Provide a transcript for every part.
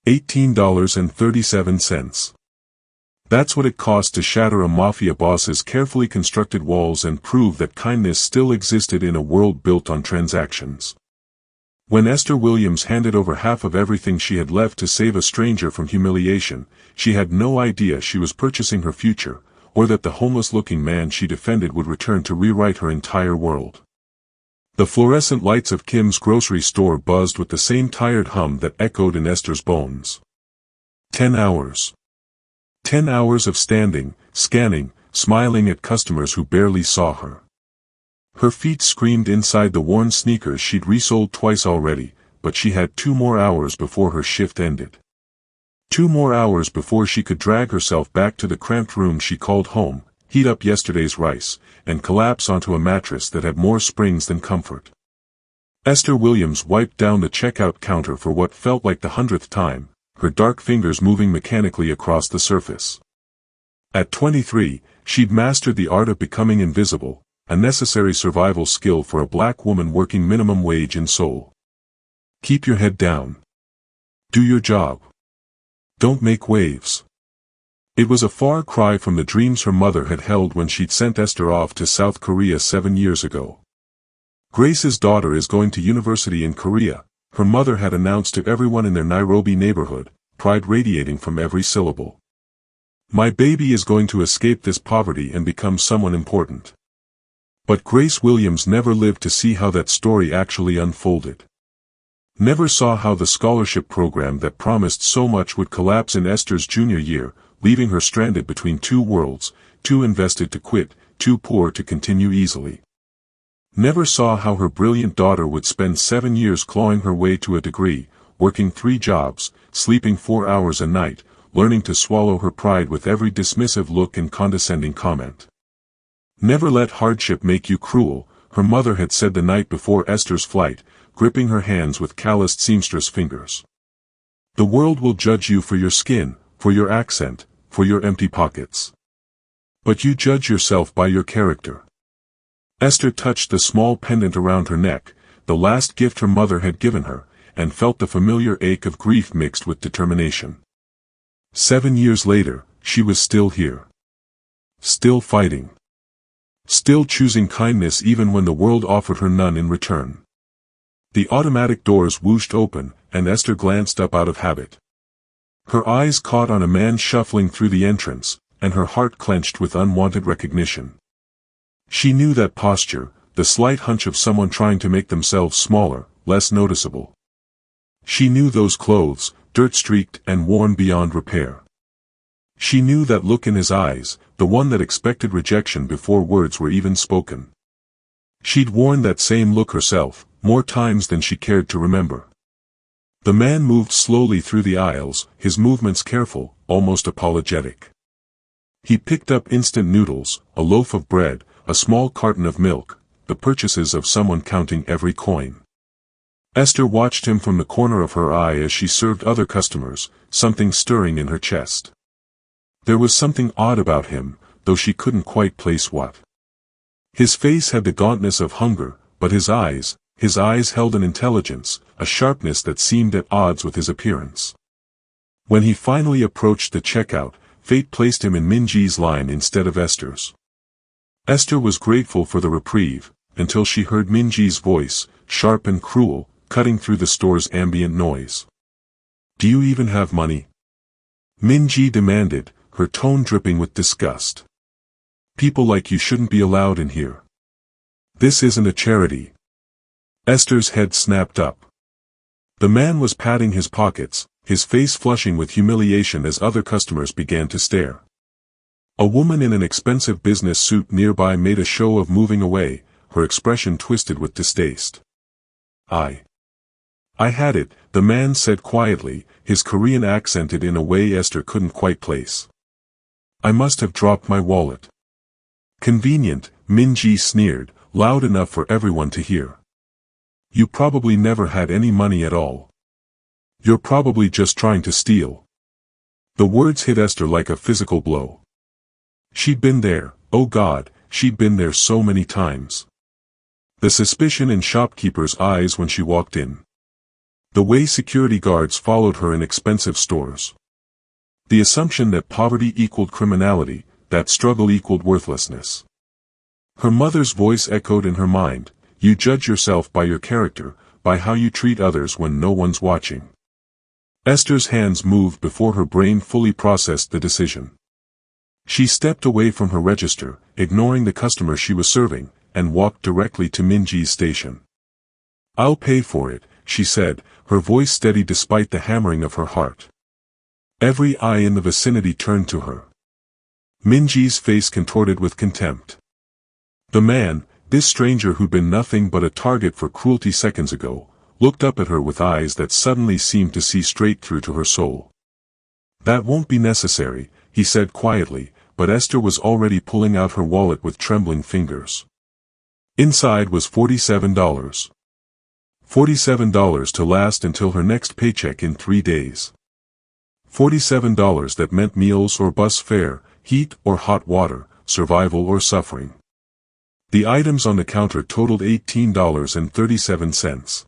$18.37. That's what it cost to shatter a mafia boss's carefully constructed walls and prove that kindness still existed in a world built on transactions. When Esther Williams handed over half of everything she had left to save a stranger from humiliation, she had no idea she was purchasing her future, or that the homeless-looking man she defended would return to rewrite her entire world. The fluorescent lights of Kim's grocery store buzzed with the same tired hum that echoed in Esther's bones. 10 hours. 10 hours of standing, scanning, smiling at customers who barely saw her. Her feet screamed inside the worn sneakers she'd resold twice already, but she had 2 more hours before her shift ended. 2 more hours before she could drag herself back to the cramped room she called home, heat up yesterday's rice, and collapse onto a mattress that had more springs than comfort. Esther Williams wiped down the checkout counter for what felt like the 100th time, her dark fingers moving mechanically across the surface. At 23, she'd mastered the art of becoming invisible, a necessary survival skill for a black woman working minimum wage in Seoul. Keep your head down. Do your job. Don't make waves. It was a far cry from the dreams her mother had held when she'd sent Esther off to South Korea 7 years ago. Grace's daughter is going to university in Korea, her mother had announced to everyone in their Nairobi neighborhood, pride radiating from every syllable. My baby is going to escape this poverty and become someone important. But Grace Williams never lived to see how that story actually unfolded. Never saw how the scholarship program that promised so much would collapse in Esther's junior year, leaving her stranded between 2 worlds, too invested to quit, too poor to continue easily. Never saw how her brilliant daughter would spend 7 years clawing her way to a degree, working 3 jobs, sleeping 4 hours a night, learning to swallow her pride with every dismissive look and condescending comment. Never let hardship make you cruel, her mother had said the night before Esther's flight, gripping her hands with calloused seamstress fingers. The world will judge you for your skin, for your accent, for your empty pockets. But you judge yourself by your character. Esther touched the small pendant around her neck, the last gift her mother had given her, and felt the familiar ache of grief mixed with determination. 7 years later, she was still here. Still fighting. Still choosing kindness even when the world offered her none in return. The automatic doors whooshed open, and Esther glanced up out of habit. Her eyes caught on a man shuffling through the entrance, and her heart clenched with unwanted recognition. She knew that posture, the slight hunch of someone trying to make themselves smaller, less noticeable. She knew those clothes, dirt-streaked and worn beyond repair. She knew that look in his eyes, the one that expected rejection before words were even spoken. She'd worn that same look herself, more times than she cared to remember. The man moved slowly through the aisles, his movements careful, almost apologetic. He picked up instant noodles, a loaf of bread, a small carton of milk, the purchases of someone counting every coin. Esther watched him from the corner of her eye as she served other customers, something stirring in her chest. There was something odd about him, though she couldn't quite place what. His face had the gauntness of hunger, but his eyes held an intelligence, a sharpness that seemed at odds with his appearance. When he finally approached the checkout, fate placed him in Minji's line instead of Esther's. Esther was grateful for the reprieve, until she heard Minji's voice, sharp and cruel, cutting through the store's ambient noise. Do you even have money? Minji demanded, her tone dripping with disgust. People like you shouldn't be allowed in here. This isn't a charity. Esther's head snapped up. The man was patting his pockets, his face flushing with humiliation as other customers began to stare. A woman in an expensive business suit nearby made a show of moving away, her expression twisted with distaste. I had it, the man said quietly, his Korean accented in a way Esther couldn't quite place. I must have dropped my wallet. Convenient, Minji sneered, loud enough for everyone to hear. You probably never had any money at all. You're probably just trying to steal. The words hit Esther like a physical blow. She'd been there, oh God, she'd been there so many times. The suspicion in shopkeepers' eyes when she walked in. The way security guards followed her in expensive stores. The assumption that poverty equaled criminality, that struggle equaled worthlessness. Her mother's voice echoed in her mind, "You judge yourself by your character, by how you treat others when no one's watching." Esther's hands moved before her brain fully processed the decision. She stepped away from her register, ignoring the customer she was serving, and walked directly to Minji's station. "I'll pay for it," she said, her voice steady despite the hammering of her heart. Every eye in the vicinity turned to her. Minji's face contorted with contempt. The man, this stranger who'd been nothing but a target for cruelty seconds ago, looked up at her with eyes that suddenly seemed to see straight through to her soul. "That won't be necessary," he said quietly, but Esther was already pulling out her wallet with trembling fingers. Inside was $47. $47 to last until her next paycheck in 3 days. $47 that meant meals or bus fare, heat or hot water, survival or suffering. The items on the counter totaled $18.37.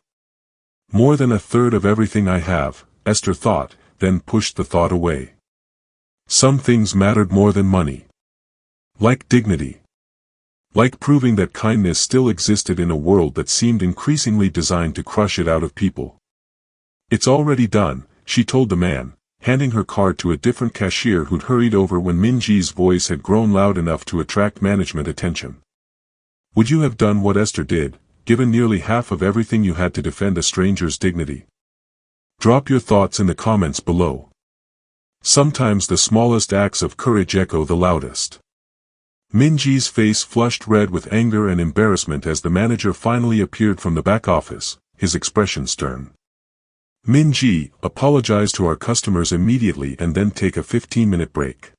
More than a third of everything I have, Esther thought, then pushed the thought away. Some things mattered more than money. Like dignity. Like proving that kindness still existed in a world that seemed increasingly designed to crush it out of people. "It's already done," she told the man, handing her card to a different cashier who'd hurried over when Minji's voice had grown loud enough to attract management attention. "Would you have done what Esther did, given nearly half of everything you had to defend a stranger's dignity? Drop your thoughts in the comments below. Sometimes the smallest acts of courage echo the loudest." Minji's face flushed red with anger and embarrassment as the manager finally appeared from the back office, his expression stern. "Minji, apologize to our customers immediately and then take a 15-minute break.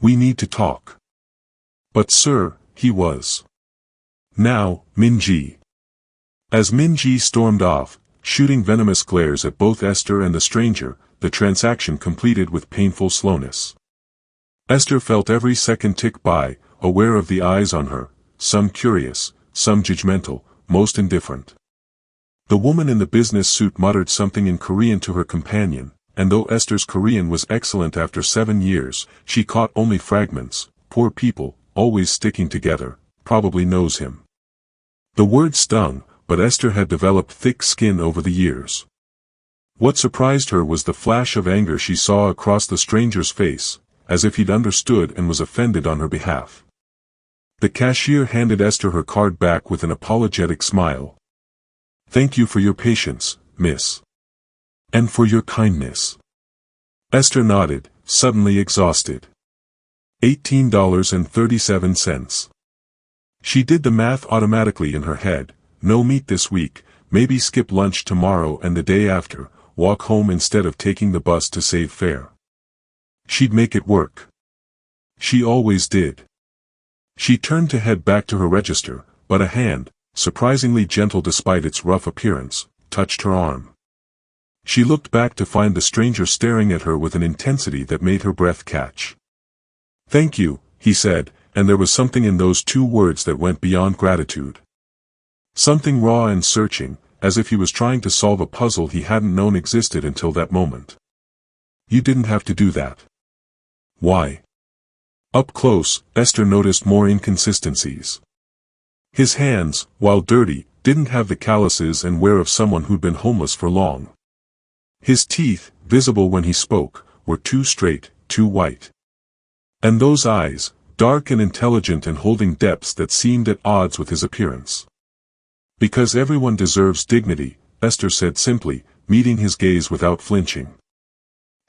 We need to talk." "But sir," he was. "Now, Minji." As Minji stormed off, shooting venomous glares at both Esther and the stranger, the transaction completed with painful slowness. Esther felt every second tick by, aware of the eyes on her, some curious, some judgmental, most indifferent. The woman in the business suit muttered something in Korean to her companion, and though Esther's Korean was excellent after 7 years, she caught only fragments. "Poor people, always sticking together, probably knows him." The word stung, but Esther had developed thick skin over the years. What surprised her was the flash of anger she saw across the stranger's face, as if he'd understood and was offended on her behalf. The cashier handed Esther her card back with an apologetic smile. "Thank you for your patience, miss. And for your kindness." Esther nodded, suddenly exhausted. $18.37. She did the math automatically in her head. No meat this week, maybe skip lunch tomorrow and the day after, walk home instead of taking the bus to save fare. She'd make it work. She always did. She turned to head back to her register, but a hand, surprisingly gentle despite its rough appearance, touched her arm. She looked back to find the stranger staring at her with an intensity that made her breath catch. "Thank you," he said, and there was something in those 2 words that went beyond gratitude. Something raw and searching, as if he was trying to solve a puzzle he hadn't known existed until that moment. "You didn't have to do that." "Why?" Up close, Esther noticed more inconsistencies. His hands, while dirty, didn't have the calluses and wear of someone who'd been homeless for long. His teeth, visible when he spoke, were too straight, too white. And those eyes, dark and intelligent and holding depths that seemed at odds with his appearance. "Because everyone deserves dignity," Esther said simply, meeting his gaze without flinching.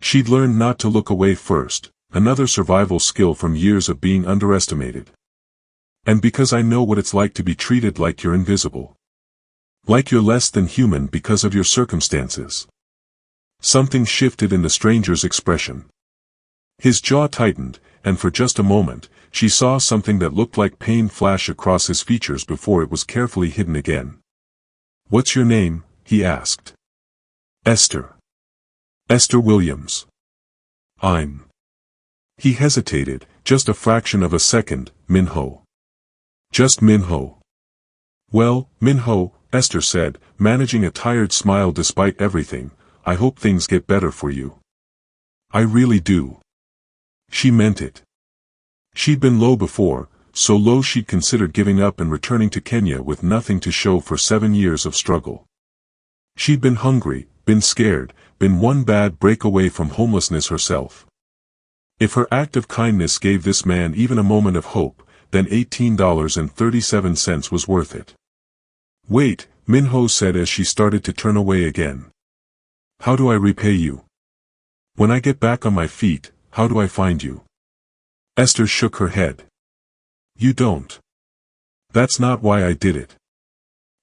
She'd learned not to look away first, another survival skill from years of being underestimated. "And because I know what it's like to be treated like you're invisible. Like you're less than human because of your circumstances." Something shifted in the stranger's expression. His jaw tightened, and for just a moment, she saw something that looked like pain flash across his features before it was carefully hidden again. "What's your name?" he asked. "Esther. Esther Williams." "I'm." He hesitated, just a fraction of a second. "Minho." "Just Minho." "Well, Minho," Esther said, managing a tired smile despite everything. I hope things get better for you. I really do. She meant it. She'd been low before, so low she'd considered giving up and returning to Kenya with nothing to show for 7 years of struggle. She'd been hungry, been scared, been one bad break away from homelessness herself. If her act of kindness gave this man even a moment of hope, then $18.37 was worth it. Wait, Minho said as she started to turn away again. How do I repay you? When I get back on my feet, how do I find you? Esther shook her head. You don't. That's not why I did it.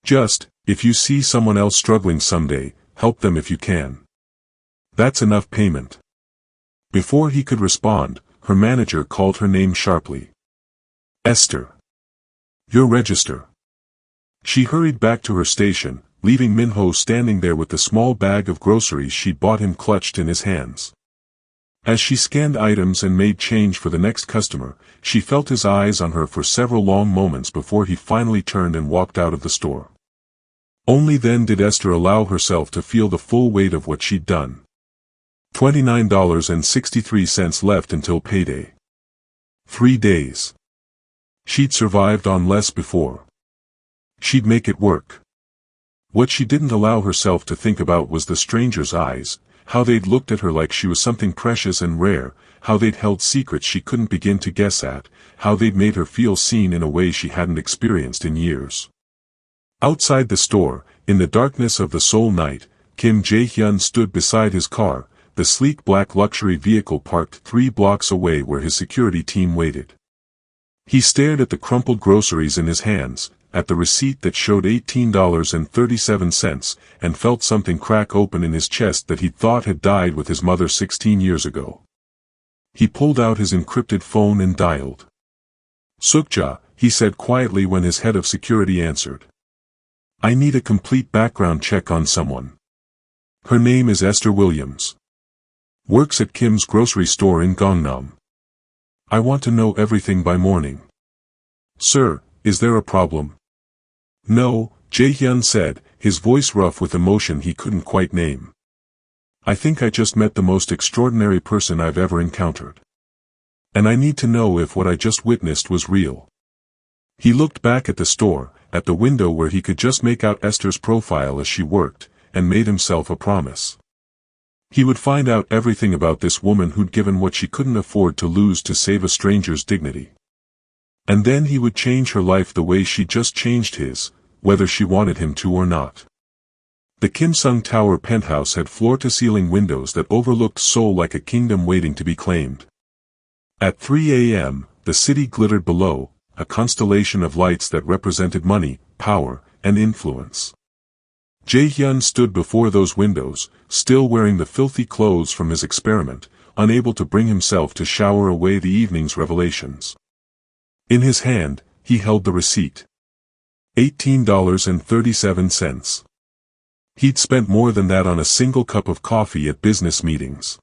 Just, if you see someone else struggling someday, help them if you can. That's enough payment. Before he could respond, her manager called her name sharply. Esther. Your register. She hurried back to her station, leaving Minho standing there with the small bag of groceries she'd bought him clutched in his hands. As she scanned items and made change for the next customer, she felt his eyes on her for several long moments before he finally turned and walked out of the store. Only then did Esther allow herself to feel the full weight of what she'd done. $29.63 left until payday. 3 days. She'd survived on less before. She'd make it work. What she didn't allow herself to think about was the stranger's eyes, how they'd looked at her like she was something precious and rare, how they'd held secrets she couldn't begin to guess at, how they'd made her feel seen in a way she hadn't experienced in years. Outside the store, in the darkness of the Seoul night, Kim Jae-Hyun stood beside his car, the sleek black luxury vehicle parked 3 blocks away where his security team waited. He stared at the crumpled groceries in his hands, at the receipt that showed $18.37, and felt something crack open in his chest that he thought had died with his mother 16 years ago. He pulled out his encrypted phone and dialed. Sukja, he said quietly when his head of security answered. I need a complete background check on someone. Her name is Esther Williams. Works at Kim's grocery store in Gangnam. I want to know everything by morning. Sir, is there a problem? No, Jae-Hyun said, his voice rough with emotion he couldn't quite name. I think I just met the most extraordinary person I've ever encountered. And I need to know if what I just witnessed was real. He looked back at the store, at the window where he could just make out Esther's profile as she worked, and made himself a promise. He would find out everything about this woman who'd given what she couldn't afford to lose to save a stranger's dignity. And then he would change her life the way she just changed his, whether she wanted him to or not. The Kim Sung Tower penthouse had floor-to-ceiling windows that overlooked Seoul like a kingdom waiting to be claimed. At 3 a.m., the city glittered below, a constellation of lights that represented money, power, and influence. Jae-Hyun stood before those windows, still wearing the filthy clothes from his experiment, unable to bring himself to shower away the evening's revelations. In his hand, he held the receipt. $18.37. He'd spent more than that on a single cup of coffee at business meetings.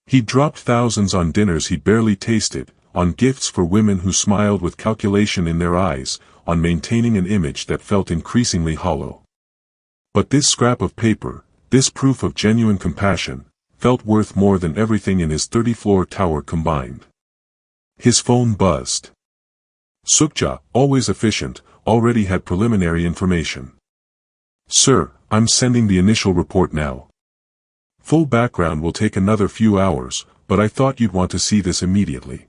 He'd dropped thousands on dinners he'd barely tasted, on gifts for women who smiled with calculation in their eyes, on maintaining an image that felt increasingly hollow. But this scrap of paper, this proof of genuine compassion, felt worth more than everything in his 30-floor tower combined. His phone buzzed. Sukja, always efficient, already had preliminary information. Sir, I'm sending the initial report now. Full background will take another few hours, but I thought you'd want to see this immediately.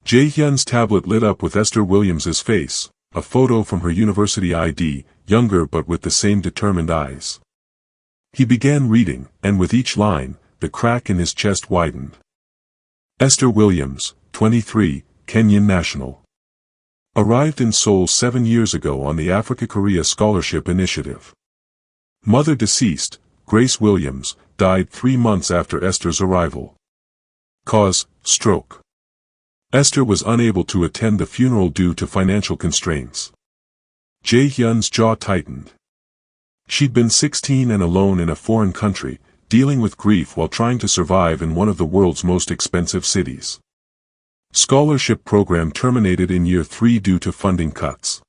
Jae-Hyun's tablet lit up with Esther Williams's face, a photo from her university ID, younger but with the same determined eyes. He began reading, and with each line, the crack in his chest widened. Esther Williams, 23, Kenyan national. Arrived in Seoul 7 years ago on the Africa-Korea Scholarship Initiative. Mother deceased, Grace Williams, died 3 months after Esther's arrival. Cause, stroke. Esther was unable to attend the funeral due to financial constraints. Jae-Hyun's jaw tightened. She'd been 16 and alone in a foreign country, dealing with grief while trying to survive in one of the world's most expensive cities. Scholarship program terminated in year 3 due to funding cuts.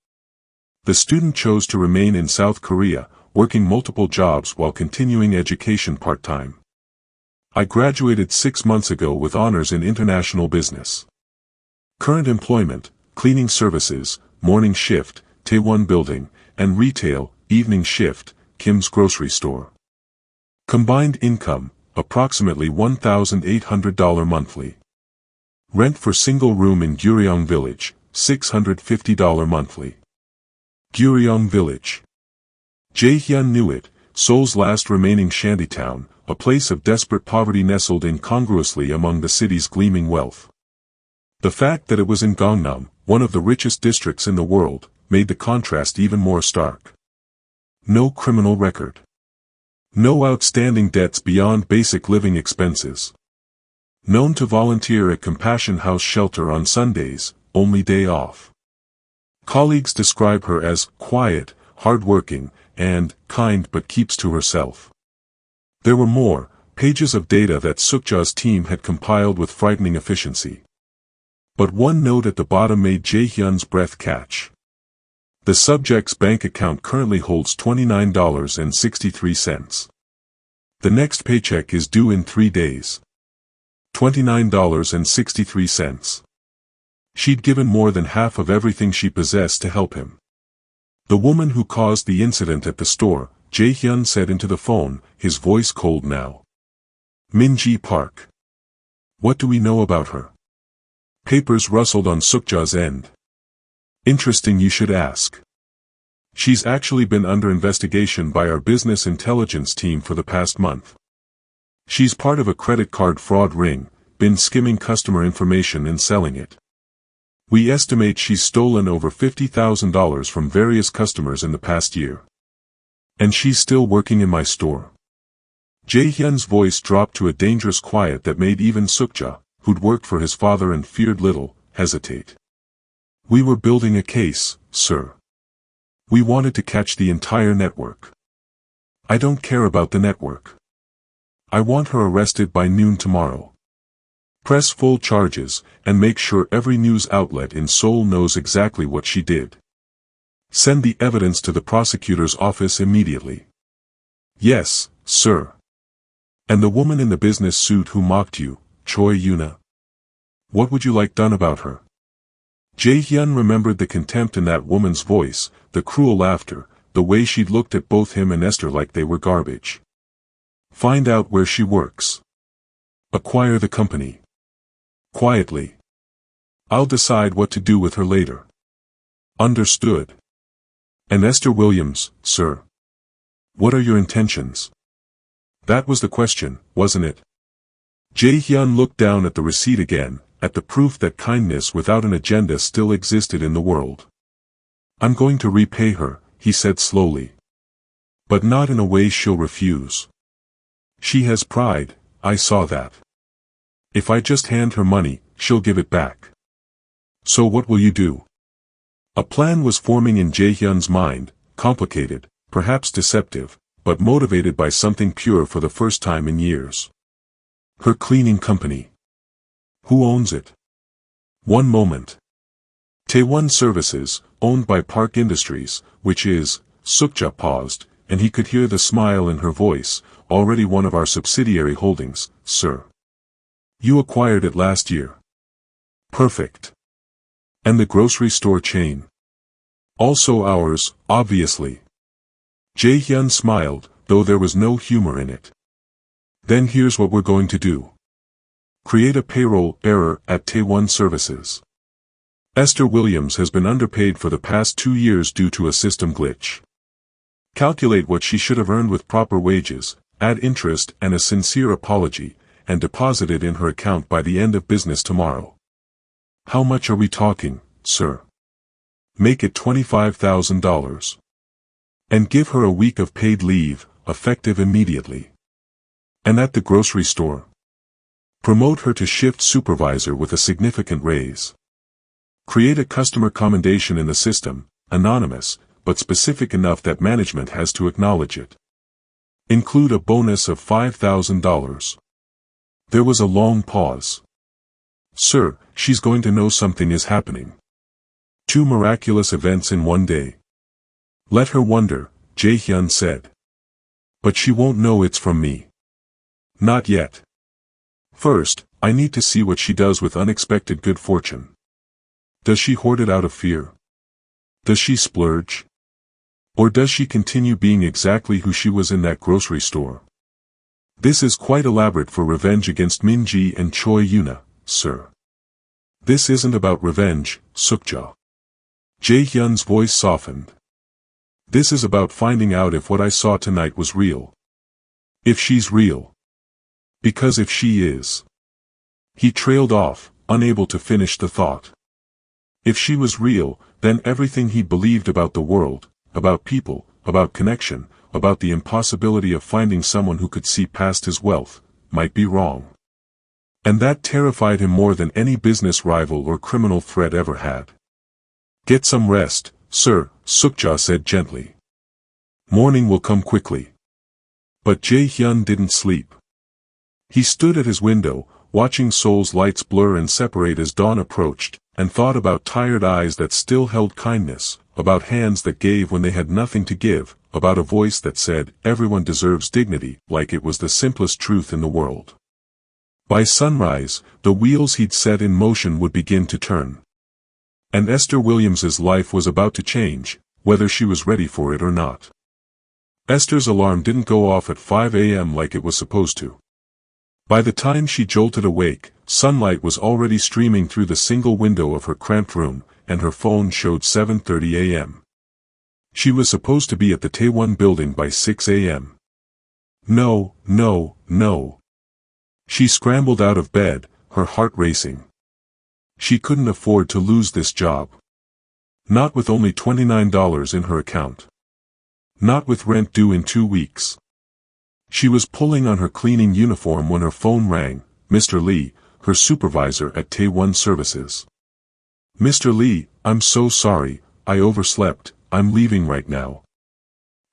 The student chose to remain in South Korea, working multiple jobs while continuing education part-time. I graduated 6 months ago with honors in international business. Current employment, cleaning services, morning shift, Taewon building, and retail, evening shift, Kim's grocery store. Combined income, approximately $1,800 monthly. Rent for single room in Gyeoryong Village, $650 monthly. Gyeoryong Village. Jae-Hyun knew it, Seoul's last remaining shantytown, a place of desperate poverty nestled incongruously among the city's gleaming wealth. The fact that it was in Gangnam, one of the richest districts in the world, made the contrast even more stark. No criminal record. No outstanding debts beyond basic living expenses. Known to volunteer at Compassion House Shelter on Sundays, only day off. Colleagues describe her as quiet, hardworking, and kind but keeps to herself. There were more, pages of data that Sukja's team had compiled with frightening efficiency. But one note at the bottom made Jae-Hyun's breath catch. The subject's bank account currently holds $29.63. The next paycheck is due in 3 days. $29.63. She'd given more than half of everything she possessed to help him. The woman who caused the incident at the store, Jae-Hyun said into the phone, his voice cold now. Min-ji Park. What do we know about her? Papers rustled on Sukja's end. Interesting you should ask. She's actually been under investigation by our business intelligence team for the past month. She's part of a credit card fraud ring, been skimming customer information and selling it. We estimate she's stolen over $50,000 from various customers in the past year. And she's still working in my store. Jae-Hyun's voice dropped to a dangerous quiet that made even Sukja, who'd worked for his father and feared little, hesitate. We were building a case, sir. We wanted to catch the entire network. I don't care about the network. I want her arrested by noon tomorrow. Press full charges, and make sure every news outlet in Seoul knows exactly what she did. Send the evidence to the prosecutor's office immediately. Yes, sir. And the woman in the business suit who mocked you, Choi Yuna. What would you like done about her? Jae-Hyun remembered the contempt in that woman's voice, the cruel laughter, the way she'd looked at both him and Esther like they were garbage. Find out where she works. Acquire the company. Quietly. I'll decide what to do with her later. Understood. And Esther Williams, sir. What are your intentions? That was the question, wasn't it? Jae-Hyun looked down at the receipt again, at the proof that kindness without an agenda still existed in the world. I'm going to repay her, he said slowly. But not in a way she'll refuse. She has pride, I saw that. If I just hand her money, she'll give it back. So what will you do? A plan was forming in Jae-Hyun's mind, complicated, perhaps deceptive, but motivated by something pure for the first time in years. Her cleaning company. Who owns it? One moment. Taewon Services, owned by Park Industries, which is, Sukja paused, and he could hear the smile in her voice, already one of our subsidiary holdings, sir. You acquired it last year. Perfect. And the grocery store chain. Also ours, obviously. Jae-Hyun smiled, though there was no humor in it. Then here's what we're going to do. Create a payroll error at Taewon Services. Esther Williams has been underpaid for the past 2 years due to a system glitch. Calculate what she should have earned with proper wages, add interest and a sincere apology, and deposit it in her account by the end of business tomorrow. How much are we talking, sir? Make it $25,000. And give her a week of paid leave, effective immediately. And at the grocery store. Promote her to shift supervisor with a significant raise. Create a customer commendation in the system, anonymous, but specific enough that management has to acknowledge it. Include a bonus of $5,000. There was a long pause. Sir, she's going to know something is happening. 2 miraculous events in one day. Let her wonder, Jae-Hyun said. But she won't know it's from me. Not yet. First, I need to see what she does with unexpected good fortune. Does she hoard it out of fear? Does she splurge? Or does she continue being exactly who she was in that grocery store? This is quite elaborate for revenge against Min-ji and Choi Yuna, sir. This isn't about revenge, Sukja. Jae-Hyun's voice softened. This is about finding out if what I saw tonight was real. If she's real. Because if she is. He trailed off, unable to finish the thought. If she was real, then everything he believed about the world, about people, about connection, about the impossibility of finding someone who could see past his wealth, might be wrong. And that terrified him more than any business rival or criminal threat ever had. Get some rest, sir, Sukja said gently. Morning will come quickly. But Jae-Hyun didn't sleep. He stood at his window, watching Seoul's lights blur and separate as dawn approached, and thought about tired eyes that still held kindness, about hands that gave when they had nothing to give, about a voice that said, everyone deserves dignity, like it was the simplest truth in the world. By sunrise, the wheels he'd set in motion would begin to turn. And Esther Williams's life was about to change, whether she was ready for it or not. Esther's alarm didn't go off at 5 a.m. like it was supposed to. By the time she jolted awake, sunlight was already streaming through the single window of her cramped room, and her phone showed 7:30 a.m. She was supposed to be at the Taewon building by 6 a.m. No, no, no. She scrambled out of bed, her heart racing. She couldn't afford to lose this job. Not with only $29 in her account. Not with rent due in 2 weeks. She was pulling on her cleaning uniform when her phone rang. Mr. Lee, her supervisor at Taewon Services. Mr. Lee, I'm so sorry, I overslept, I'm leaving right now.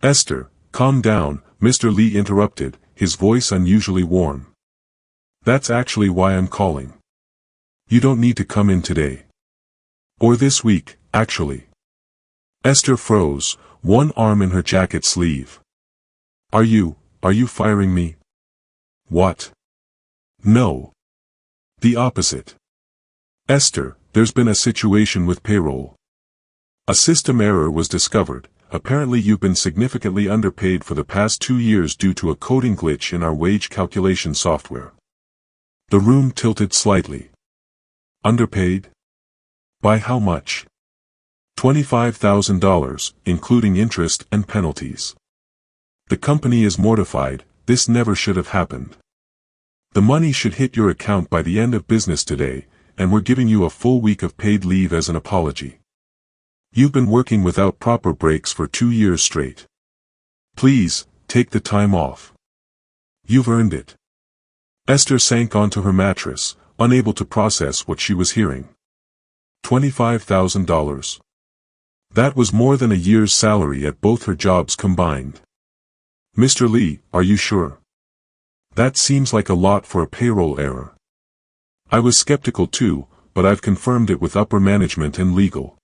Esther, calm down, Mr. Lee interrupted, his voice unusually warm. That's actually why I'm calling. You don't need to come in today. Or this week, actually. Esther froze, one arm in her jacket sleeve. Are you firing me? What? No. The opposite. Esther, there's been a situation with payroll. A system error was discovered. Apparently you've been significantly underpaid for the past 2 years due to a coding glitch in our wage calculation software. The room tilted slightly. Underpaid? By how much? $25,000, including interest and penalties. The company is mortified, this never should have happened. The money should hit your account by the end of business today, and we're giving you a full week of paid leave as an apology. You've been working without proper breaks for 2 years straight. Please, take the time off. You've earned it. Esther sank onto her mattress, unable to process what she was hearing. $25,000. That was more than a year's salary at both her jobs combined. Mr. Lee, are you sure? That seems like a lot for a payroll error. I was skeptical too, but I've confirmed it with upper management and legal.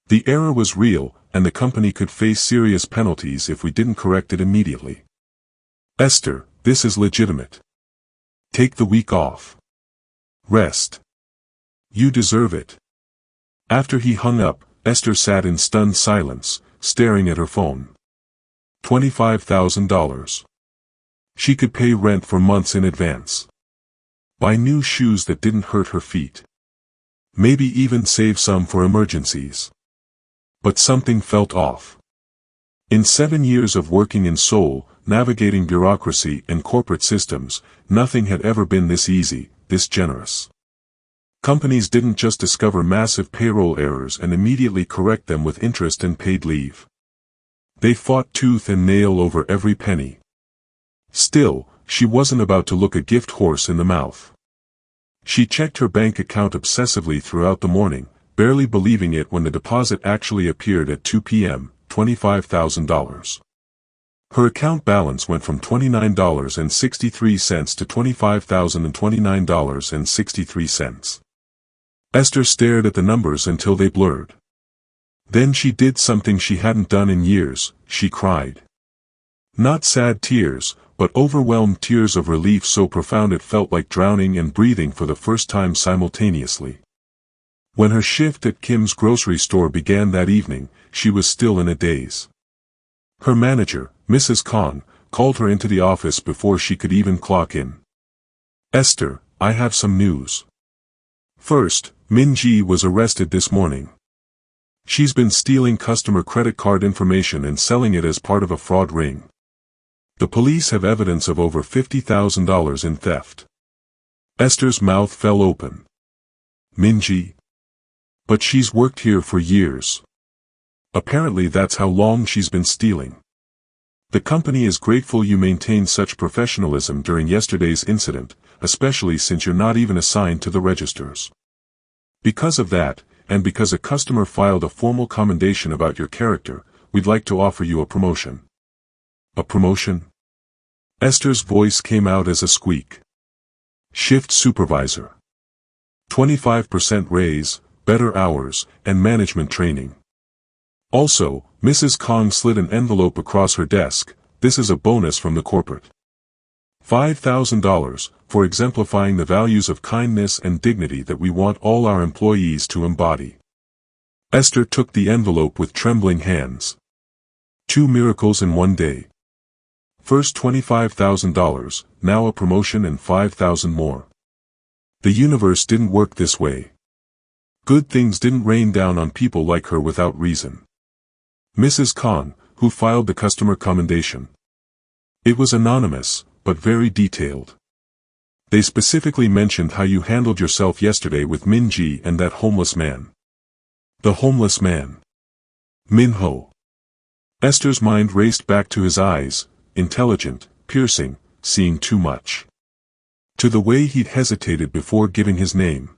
The error was real, and the company could face serious penalties if we didn't correct it immediately. Esther, this is legitimate. Take the week off. Rest. You deserve it. After he hung up, Esther sat in stunned silence, staring at her phone. $25,000. She could pay rent for months in advance. Buy new shoes that didn't hurt her feet. Maybe even save some for emergencies. But something felt off. In 7 years of working in Seoul, navigating bureaucracy and corporate systems, nothing had ever been this easy, this generous. Companies didn't just discover massive payroll errors and immediately correct them with interest and paid leave. They fought tooth and nail over every penny. Still, she wasn't about to look a gift horse in the mouth. She checked her bank account obsessively throughout the morning, barely believing it when the deposit actually appeared at 2 p.m., $25,000. Her account balance went from $29.63 to $25,029.63. Esther stared at the numbers until they blurred. Then she did something she hadn't done in years, she cried. Not sad tears, but overwhelmed tears of relief so profound it felt like drowning and breathing for the first time simultaneously. When her shift at Kim's grocery store began that evening, she was still in a daze. Her manager, Mrs. Kong, called her into the office before she could even clock in. Esther, I have some news. First, Min Ji was arrested this morning. She's been stealing customer credit card information and selling it as part of a fraud ring. The police have evidence of over $50,000 in theft. Esther's mouth fell open. Min Ji? But she's worked here for years. Apparently that's how long she's been stealing. The company is grateful you maintained such professionalism during yesterday's incident, especially since you're not even assigned to the registers. Because of that, and because a customer filed a formal commendation about your character, we'd like to offer you a promotion. A promotion? Esther's voice came out as a squeak. Shift supervisor. 25% raise, better hours, and management training. Also, Mrs. Kong slid an envelope across her desk. This is a bonus from the corporate. $5,000, for exemplifying the values of kindness and dignity that we want all our employees to embody. Esther took the envelope with trembling hands. 2 miracles in one day. First $25,000, now a promotion and $5,000 more. The universe didn't work this way. Good things didn't rain down on people like her without reason. Mrs. Kong, who filed the customer commendation. It was anonymous, but very detailed. They specifically mentioned how you handled yourself yesterday with Min Ji and that homeless man. The homeless man. Min Ho. Esther's mind raced back to his eyes, intelligent, piercing, seeing too much. To the way he'd hesitated before giving his name.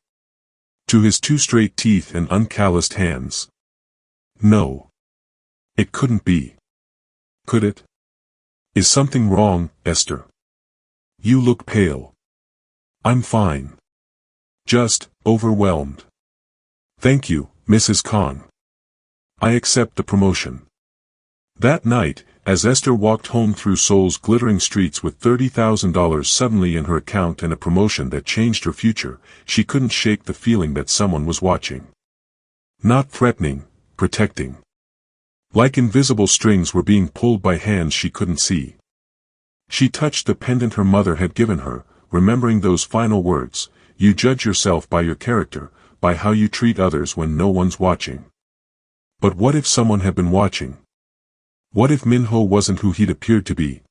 To his 2 straight teeth and uncalloused hands. No. It couldn't be. Could it? Is something wrong, Esther? You look pale. I'm fine. Just, overwhelmed. Thank you, Mrs. Kong. I accept the promotion. That night, as Esther walked home through Seoul's glittering streets with $30,000 suddenly in her account and a promotion that changed her future, she couldn't shake the feeling that someone was watching. Not threatening, protecting. Like invisible strings were being pulled by hands she couldn't see. She touched the pendant her mother had given her, remembering those final words, "You judge yourself by your character, by how you treat others when no one's watching." But what if someone had been watching? What if Min Ho wasn't who he'd appeared to be?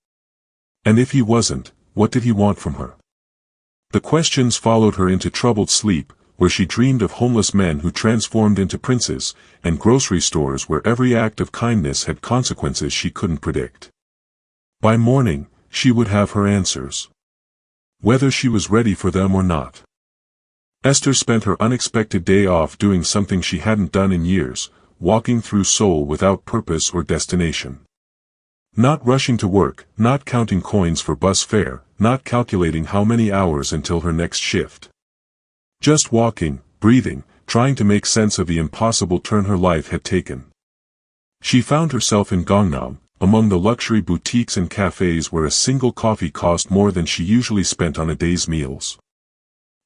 And if he wasn't, what did he want from her? The questions followed her into troubled sleep, where she dreamed of homeless men who transformed into princes, and grocery stores where every act of kindness had consequences she couldn't predict. By morning, she would have her answers. Whether she was ready for them or not. Esther spent her unexpected day off doing something she hadn't done in years, walking through Seoul without purpose or destination. Not rushing to work, not counting coins for bus fare, not calculating how many hours until her next shift. Just walking, breathing, trying to make sense of the impossible turn her life had taken. She found herself in Gangnam, among the luxury boutiques and cafes where a single coffee cost more than she usually spent on a day's meals.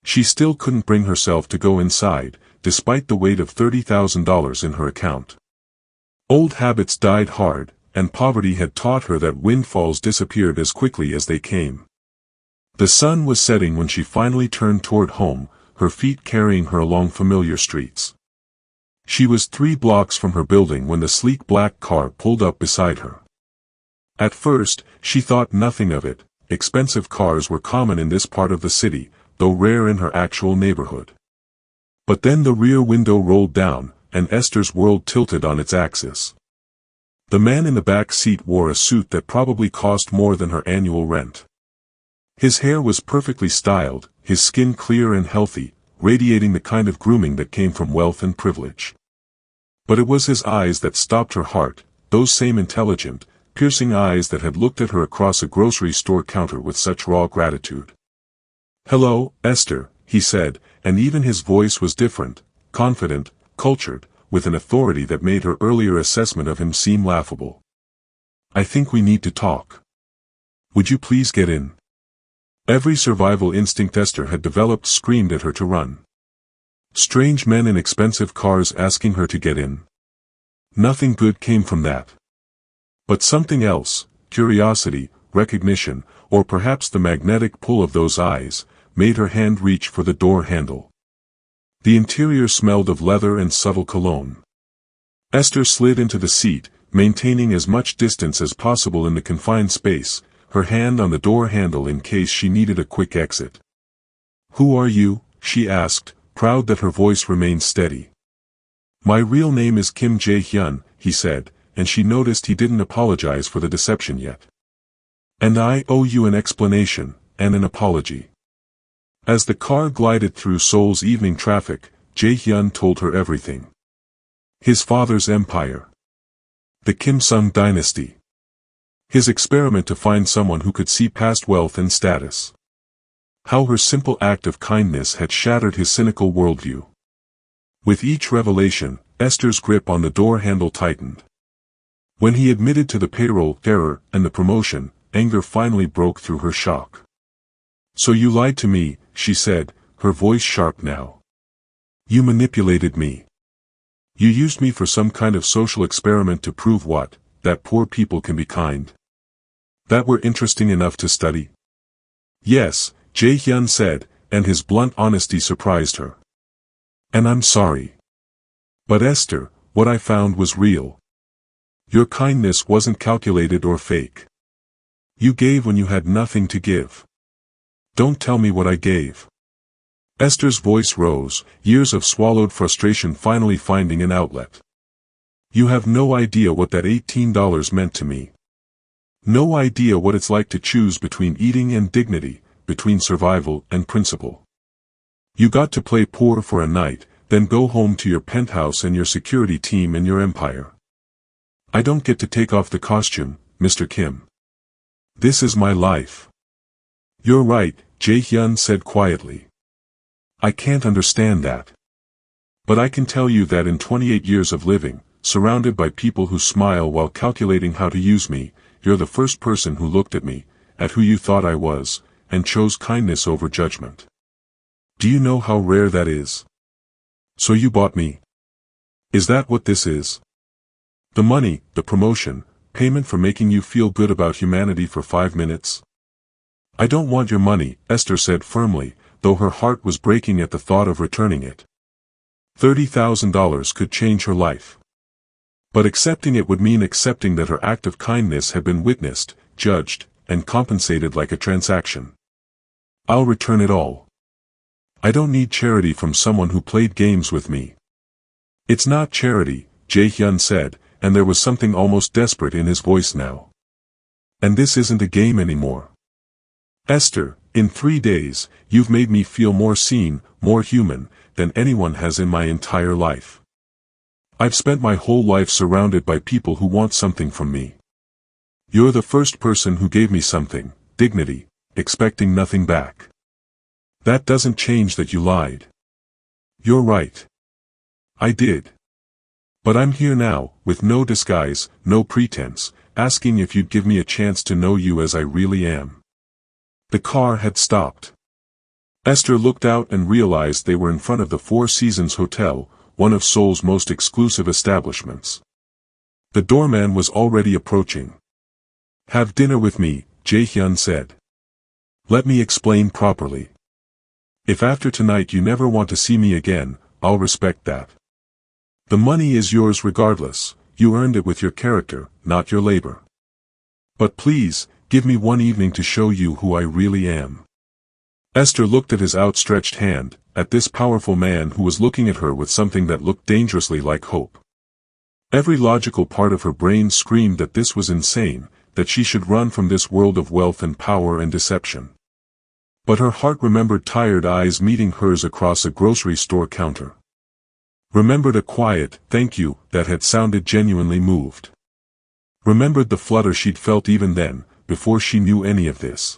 She still couldn't bring herself to go inside, despite the weight of $30,000 in her account. Old habits died hard, and poverty had taught her that windfalls disappeared as quickly as they came. The sun was setting when she finally turned toward home, her feet carrying her along familiar streets. She was 3 blocks from her building when the sleek black car pulled up beside her. At first, she thought nothing of it. Expensive cars were common in this part of the city, though rare in her actual neighborhood. But then the rear window rolled down, and Esther's world tilted on its axis. The man in the back seat wore a suit that probably cost more than her annual rent. His hair was perfectly styled, his skin clear and healthy, radiating the kind of grooming that came from wealth and privilege. But it was his eyes that stopped her heart, those same intelligent, piercing eyes that had looked at her across a grocery store counter with such raw gratitude. "Hello, Esther," he said, and even his voice was different, confident, cultured, with an authority that made her earlier assessment of him seem laughable. "I think we need to talk. Would you please get in?" Every survival instinct Esther had developed screamed at her to run. Strange men in expensive cars asking her to get in. Nothing good came from that. But something else, curiosity, recognition, or perhaps the magnetic pull of those eyes, made her hand reach for the door handle. The interior smelled of leather and subtle cologne. Esther slid into the seat, maintaining as much distance as possible in the confined space, her hand on the door handle in case she needed a quick exit. "Who are you?" she asked, proud that her voice remained steady. "My real name is Kim Jae-Hyun," he said, and she noticed he didn't apologize for the deception yet. "And I owe you an explanation, and an apology." As the car glided through Seoul's evening traffic, Jae-Hyun told her everything. His father's empire. The Kim Sung dynasty. His experiment to find someone who could see past wealth and status. How her simple act of kindness had shattered his cynical worldview. With each revelation, Esther's grip on the door handle tightened. When he admitted to the payroll error and the promotion, anger finally broke through her shock. "So you lied to me," she said, her voice sharp now. "You manipulated me. You used me for some kind of social experiment to prove what? That poor people can be kind. That were interesting enough to study?" "Yes," Jae-Hyun said, and his blunt honesty surprised her. "And I'm sorry. But Esther, what I found was real. Your kindness wasn't calculated or fake. You gave when you had nothing to give. Don't tell me what I gave." Esther's voice rose, years of swallowed frustration finally finding an outlet. "You have no idea what that $18 meant to me. No idea what it's like to choose between eating and dignity, between survival and principle. You got to play poor for a night, then go home to your penthouse and your security team and your empire. I don't get to take off the costume, Mr. Kim. This is my life." "You're right," Jae-Hyun said quietly. "I can't understand that. But I can tell you that in 28 years of living, surrounded by people who smile while calculating how to use me, you're the first person who looked at me, at who you thought I was, and chose kindness over judgment. Do you know how rare that is? So you bought me. Is that what this is? The money, the promotion, payment for making you feel good about humanity for 5 minutes? I don't want your money," Esther said firmly, though her heart was breaking at the thought of returning it. $30,000 could change her life. But accepting it would mean accepting that her act of kindness had been witnessed, judged, and compensated like a transaction. "I'll return it all. I don't need charity from someone who played games with me." "It's not charity," Jae-Hyun said, and there was something almost desperate in his voice now. "And this isn't a game anymore. Esther, in 3 days, you've made me feel more seen, more human, than anyone has in my entire life. I've spent my whole life surrounded by people who want something from me. You're the first person who gave me something, dignity, expecting nothing back. That doesn't change that you lied. You're right. I did. But I'm here now, with no disguise, no pretense, asking if you'd give me a chance to know you as I really am." The car had stopped. Esther looked out and realized they were in front of the Four Seasons Hotel, one of Seoul's most exclusive establishments. The doorman was already approaching. "Have dinner with me," Jae-Hyun said. "Let me explain properly. If after tonight you never want to see me again, I'll respect that. The money is yours regardless, you earned it with your character, not your labor. But please, give me one evening to show you who I really am." Esther looked at his outstretched hand, at this powerful man who was looking at her with something that looked dangerously like hope. Every logical part of her brain screamed that this was insane, that she should run from this world of wealth and power and deception. But her heart remembered tired eyes meeting hers across a grocery store counter. Remembered a quiet, "thank you," that had sounded genuinely moved. Remembered the flutter she'd felt even then, before she knew any of this.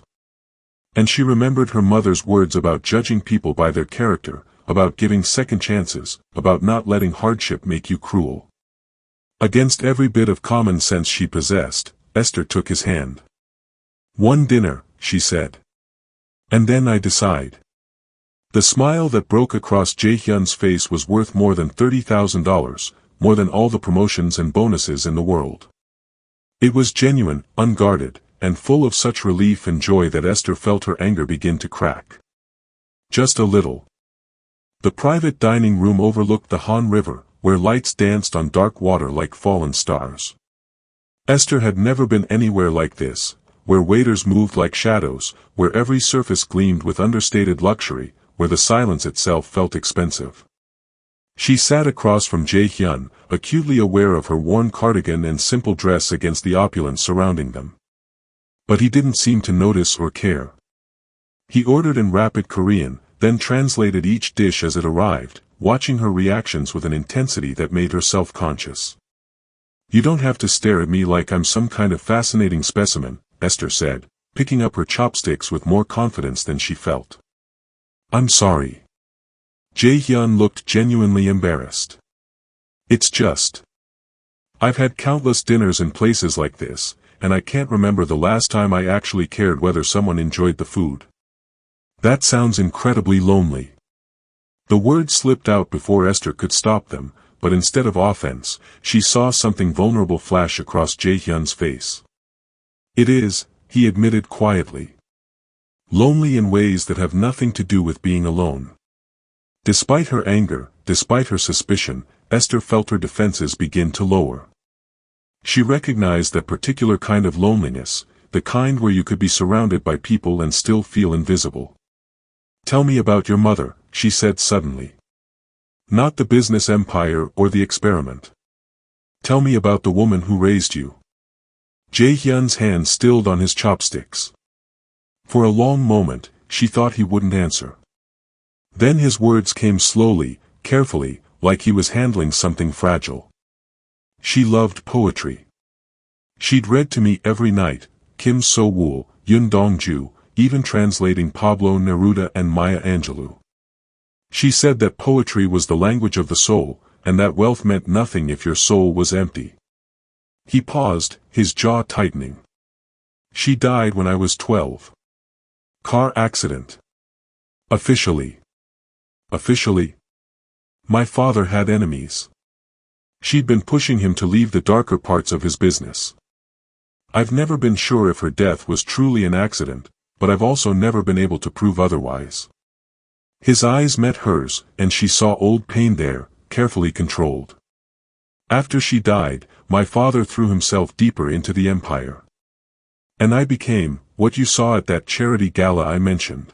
And she remembered her mother's words about judging people by their character, about giving second chances, about not letting hardship make you cruel. Against every bit of common sense she possessed, Esther took his hand. "One dinner," she said. "And then I decide." The smile that broke across Jae-Hyun's face was worth more than $30,000, more than all the promotions and bonuses in the world. It was genuine, unguarded, and full of such relief and joy that Esther felt her anger begin to crack. Just a little. The private dining room overlooked the Han River, where lights danced on dark water like fallen stars. Esther had never been anywhere like this, where waiters moved like shadows, where every surface gleamed with understated luxury, where the silence itself felt expensive. She sat across from Jae-Hyun, acutely aware of her worn cardigan and simple dress against the opulence surrounding them. But he didn't seem to notice or care. He ordered in rapid Korean, then translated each dish as it arrived, watching her reactions with an intensity that made her self-conscious. "You don't have to stare at me like I'm some kind of fascinating specimen," Esther said, picking up her chopsticks with more confidence than she felt. "I'm sorry." Jae-Hyun looked genuinely embarrassed. "It's just. I've had countless dinners in places like this, and I can't remember the last time I actually cared whether someone enjoyed the food." "That sounds incredibly lonely." The words slipped out before Esther could stop them, but instead of offense, she saw something vulnerable flash across Jae-Hyun's face. "It is," he admitted quietly. "Lonely in ways that have nothing to do with being alone." Despite her anger, despite her suspicion, Esther felt her defenses begin to lower. She recognized that particular kind of loneliness, the kind where you could be surrounded by people and still feel invisible. "Tell me about your mother," she said suddenly. "Not the business empire or the experiment. Tell me about the woman who raised you." Jae-Hyun's hand stilled on his chopsticks. For a long moment, she thought he wouldn't answer. Then his words came slowly, carefully, like he was handling something fragile. "She loved poetry. She'd read to me every night, Kim So-wool, Yoon Dong-ju, even translating Pablo Neruda and Maya Angelou. She said that poetry was the language of the soul, and that wealth meant nothing if your soul was empty." He paused, his jaw tightening. "She died when I was 12. Car accident." "Officially." "Officially?" "My father had enemies. She'd been pushing him to leave the darker parts of his business. I've never been sure if her death was truly an accident, but I've also never been able to prove otherwise." His eyes met hers, and she saw old pain there, carefully controlled. "After she died, my father threw himself deeper into the empire. And I became, what you saw at that charity gala I mentioned.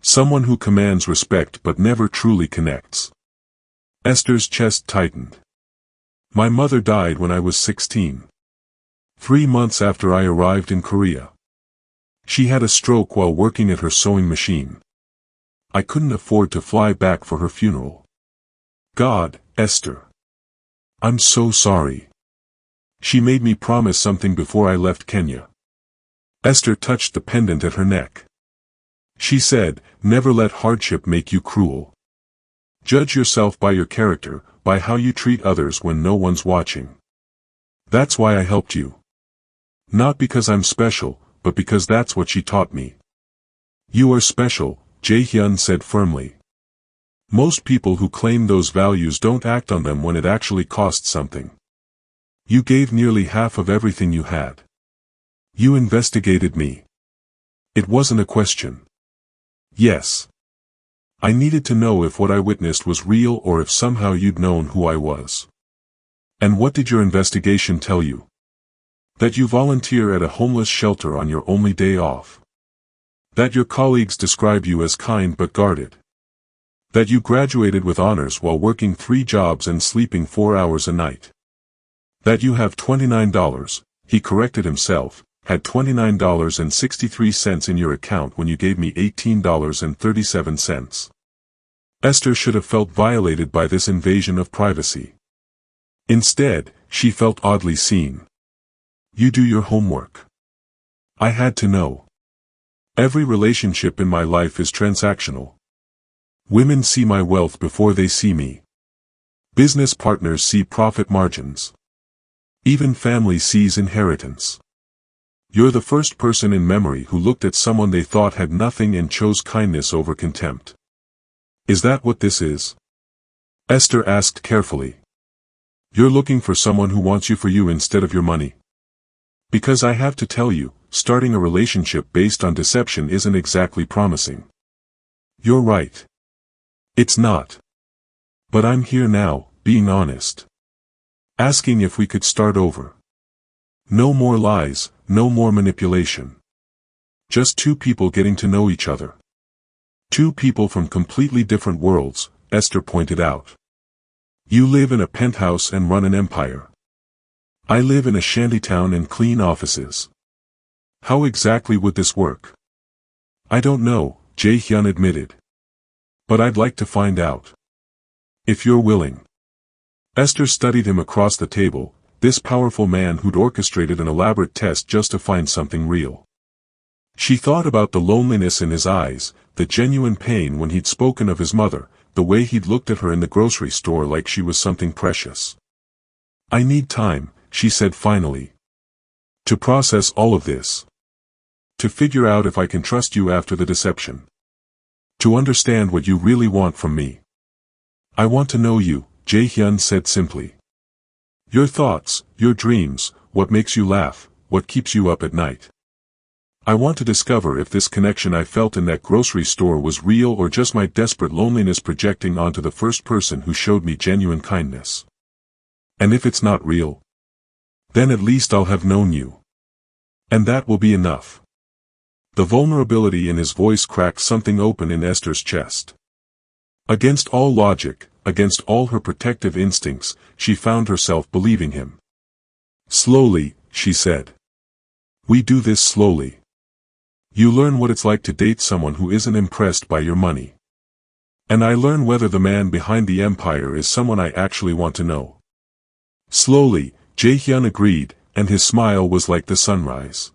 Someone who commands respect but never truly connects." Esther's chest tightened. "My mother died when I was 16. 3 months after I arrived in Korea. She had a stroke while working at her sewing machine. I couldn't afford to fly back for her funeral." "God, Esther. I'm so sorry. She made me promise something before I left Kenya." Esther touched the pendant at her neck. She said, "Never let hardship make you cruel. Judge yourself by your character, by how you treat others when no one's watching. That's why I helped you. Not because I'm special, but because that's what she taught me." "You are special," Jae-Hyun said firmly. "Most people who claim those values don't act on them when it actually costs something. You gave nearly half of everything you had. You investigated me. It wasn't a question. Yes. I needed to know if what I witnessed was real or if somehow you'd known who I was." "And what did your investigation tell you?" "That you volunteer at a homeless shelter on your only day off. That your colleagues describe you as kind but guarded. That you graduated with honors while working 3 jobs and sleeping 4 hours a night. That you have $29, he corrected himself, had $29.63 in your account when you gave me $18.37. Esther should have felt violated by this invasion of privacy. Instead, she felt oddly seen. "You do your homework. I had to know. Every relationship in my life is transactional. Women see my wealth before they see me. Business partners see profit margins. Even family sees inheritance. You're the first person in memory who looked at someone they thought had nothing and chose kindness over contempt. Is that what this is? Esther asked carefully. You're looking for someone who wants you for you instead of your money. Because I have to tell you, starting a relationship based on deception isn't exactly promising. You're right. It's not. But I'm here now, being honest. Asking if we could start over. No more lies, no more manipulation. Just two people getting to know each other. Two people from completely different worlds, Esther pointed out. You live in a penthouse and run an empire. I live in a shantytown and clean offices. How exactly would this work? I don't know, Jae-Hyun admitted. But I'd like to find out. If you're willing. Esther studied him across the table, this powerful man who'd orchestrated an elaborate test just to find something real. She thought about the loneliness in his eyes, the genuine pain when he'd spoken of his mother, the way he'd looked at her in the grocery store like she was something precious. I need time, she said finally. To process all of this. To figure out if I can trust you after the deception. To understand what you really want from me. I want to know you, Jae-Hyun said simply. Your thoughts, your dreams, what makes you laugh, what keeps you up at night. I want to discover if this connection I felt in that grocery store was real or just my desperate loneliness projecting onto the first person who showed me genuine kindness. And if it's not real, then at least I'll have known you. And that will be enough. The vulnerability in his voice cracked something open in Esther's chest. Against all logic, against all her protective instincts, she found herself believing him. Slowly, she said. We do this slowly. You learn what it's like to date someone who isn't impressed by your money. And I learn whether the man behind the empire is someone I actually want to know. Slowly, Jae-Hyun agreed, and his smile was like the sunrise.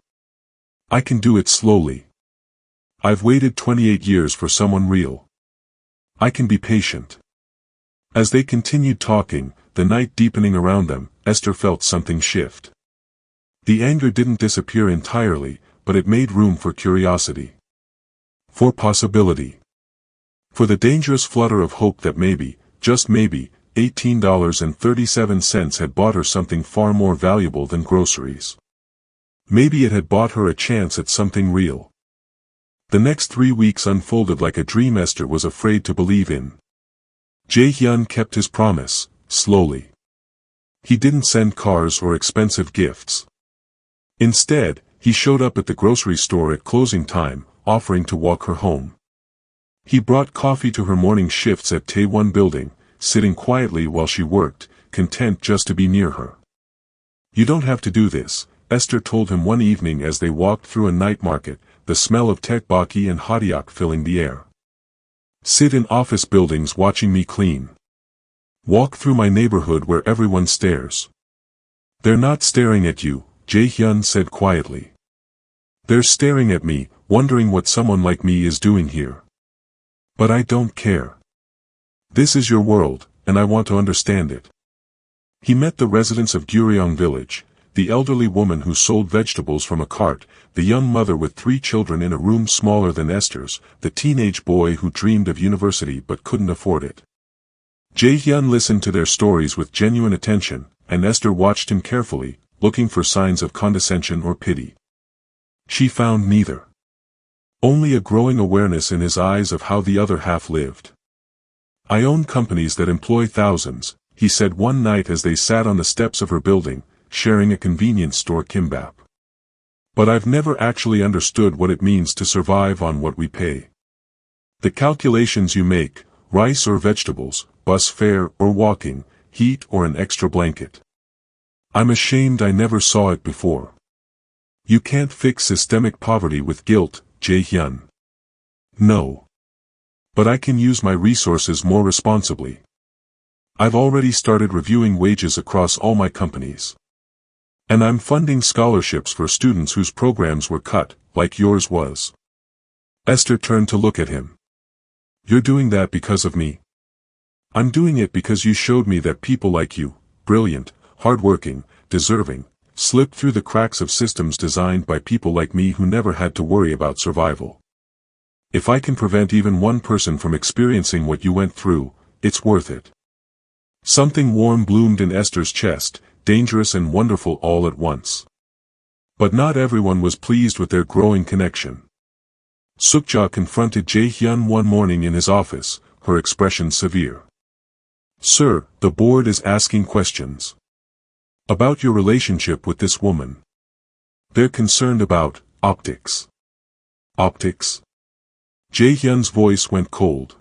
I can do it slowly. I've waited 28 years for someone real. I can be patient. As they continued talking, the night deepening around them, Esther felt something shift. The anger didn't disappear entirely, but it made room for curiosity. For possibility. For the dangerous flutter of hope that maybe, just maybe, $18.37 had bought her something far more valuable than groceries. Maybe it had bought her a chance at something real. The next 3 weeks unfolded like a dream Esther was afraid to believe in. Jae-Hyun kept his promise, slowly. He didn't send cars or expensive gifts. Instead, he showed up at the grocery store at closing time, offering to walk her home. He brought coffee to her morning shifts at Taewon Building, sitting quietly while she worked, content just to be near her. You don't have to do this, Esther told him one evening as they walked through a night market, the smell of tteokbokki and hotteok filling the air. Sit in office buildings watching me clean. Walk through my neighborhood where everyone stares. They're not staring at you, Jae-Hyun said quietly. They're staring at me, wondering what someone like me is doing here. But I don't care. This is your world, and I want to understand it. He met the residents of Guryeong village, the elderly woman who sold vegetables from a cart, the young mother with 3 children in a room smaller than Esther's, the teenage boy who dreamed of university but couldn't afford it. Jae-Hyun listened to their stories with genuine attention, and Esther watched him carefully, looking for signs of condescension or pity. She found neither. Only a growing awareness in his eyes of how the other half lived. I own companies that employ thousands, he said one night as they sat on the steps of her building, sharing a convenience store kimbap. But I've never actually understood what it means to survive on what we pay. The calculations you make, rice or vegetables, bus fare or walking, heat or an extra blanket. I'm ashamed I never saw it before. You can't fix systemic poverty with guilt, Jae-Hyun. No. But I can use my resources more responsibly. I've already started reviewing wages across all my companies. And I'm funding scholarships for students whose programs were cut, like yours was. Esther turned to look at him. You're doing that because of me. I'm doing it because you showed me that people like you, brilliant, hardworking, deserving, slip through the cracks of systems designed by people like me who never had to worry about survival. If I can prevent even one person from experiencing what you went through, it's worth it. Something warm bloomed in Esther's chest, dangerous and wonderful all at once. But not everyone was pleased with their growing connection. Sukja confronted Jae-Hyun one morning in his office, her expression severe. "Sir, the board is asking questions about your relationship with this woman. They're concerned about optics." Optics? Jae-Hyun's voice went cold.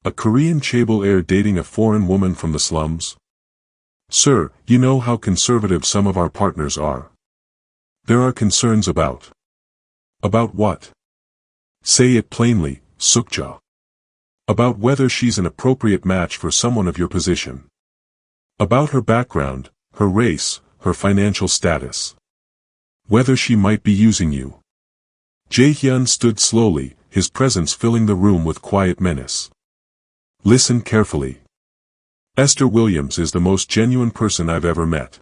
A Korean chaebol heir dating a foreign woman from the slums? "Sir, you know how conservative some of our partners are. There are concerns about." "About what?" "Say it plainly, Sukja." "About whether she's an appropriate match for someone of your position. About her background, her race, her financial status. Whether she might be using you." Jae-Hyun stood slowly, his presence filling the room with quiet menace. "Listen carefully. Esther Williams is the most genuine person I've ever met.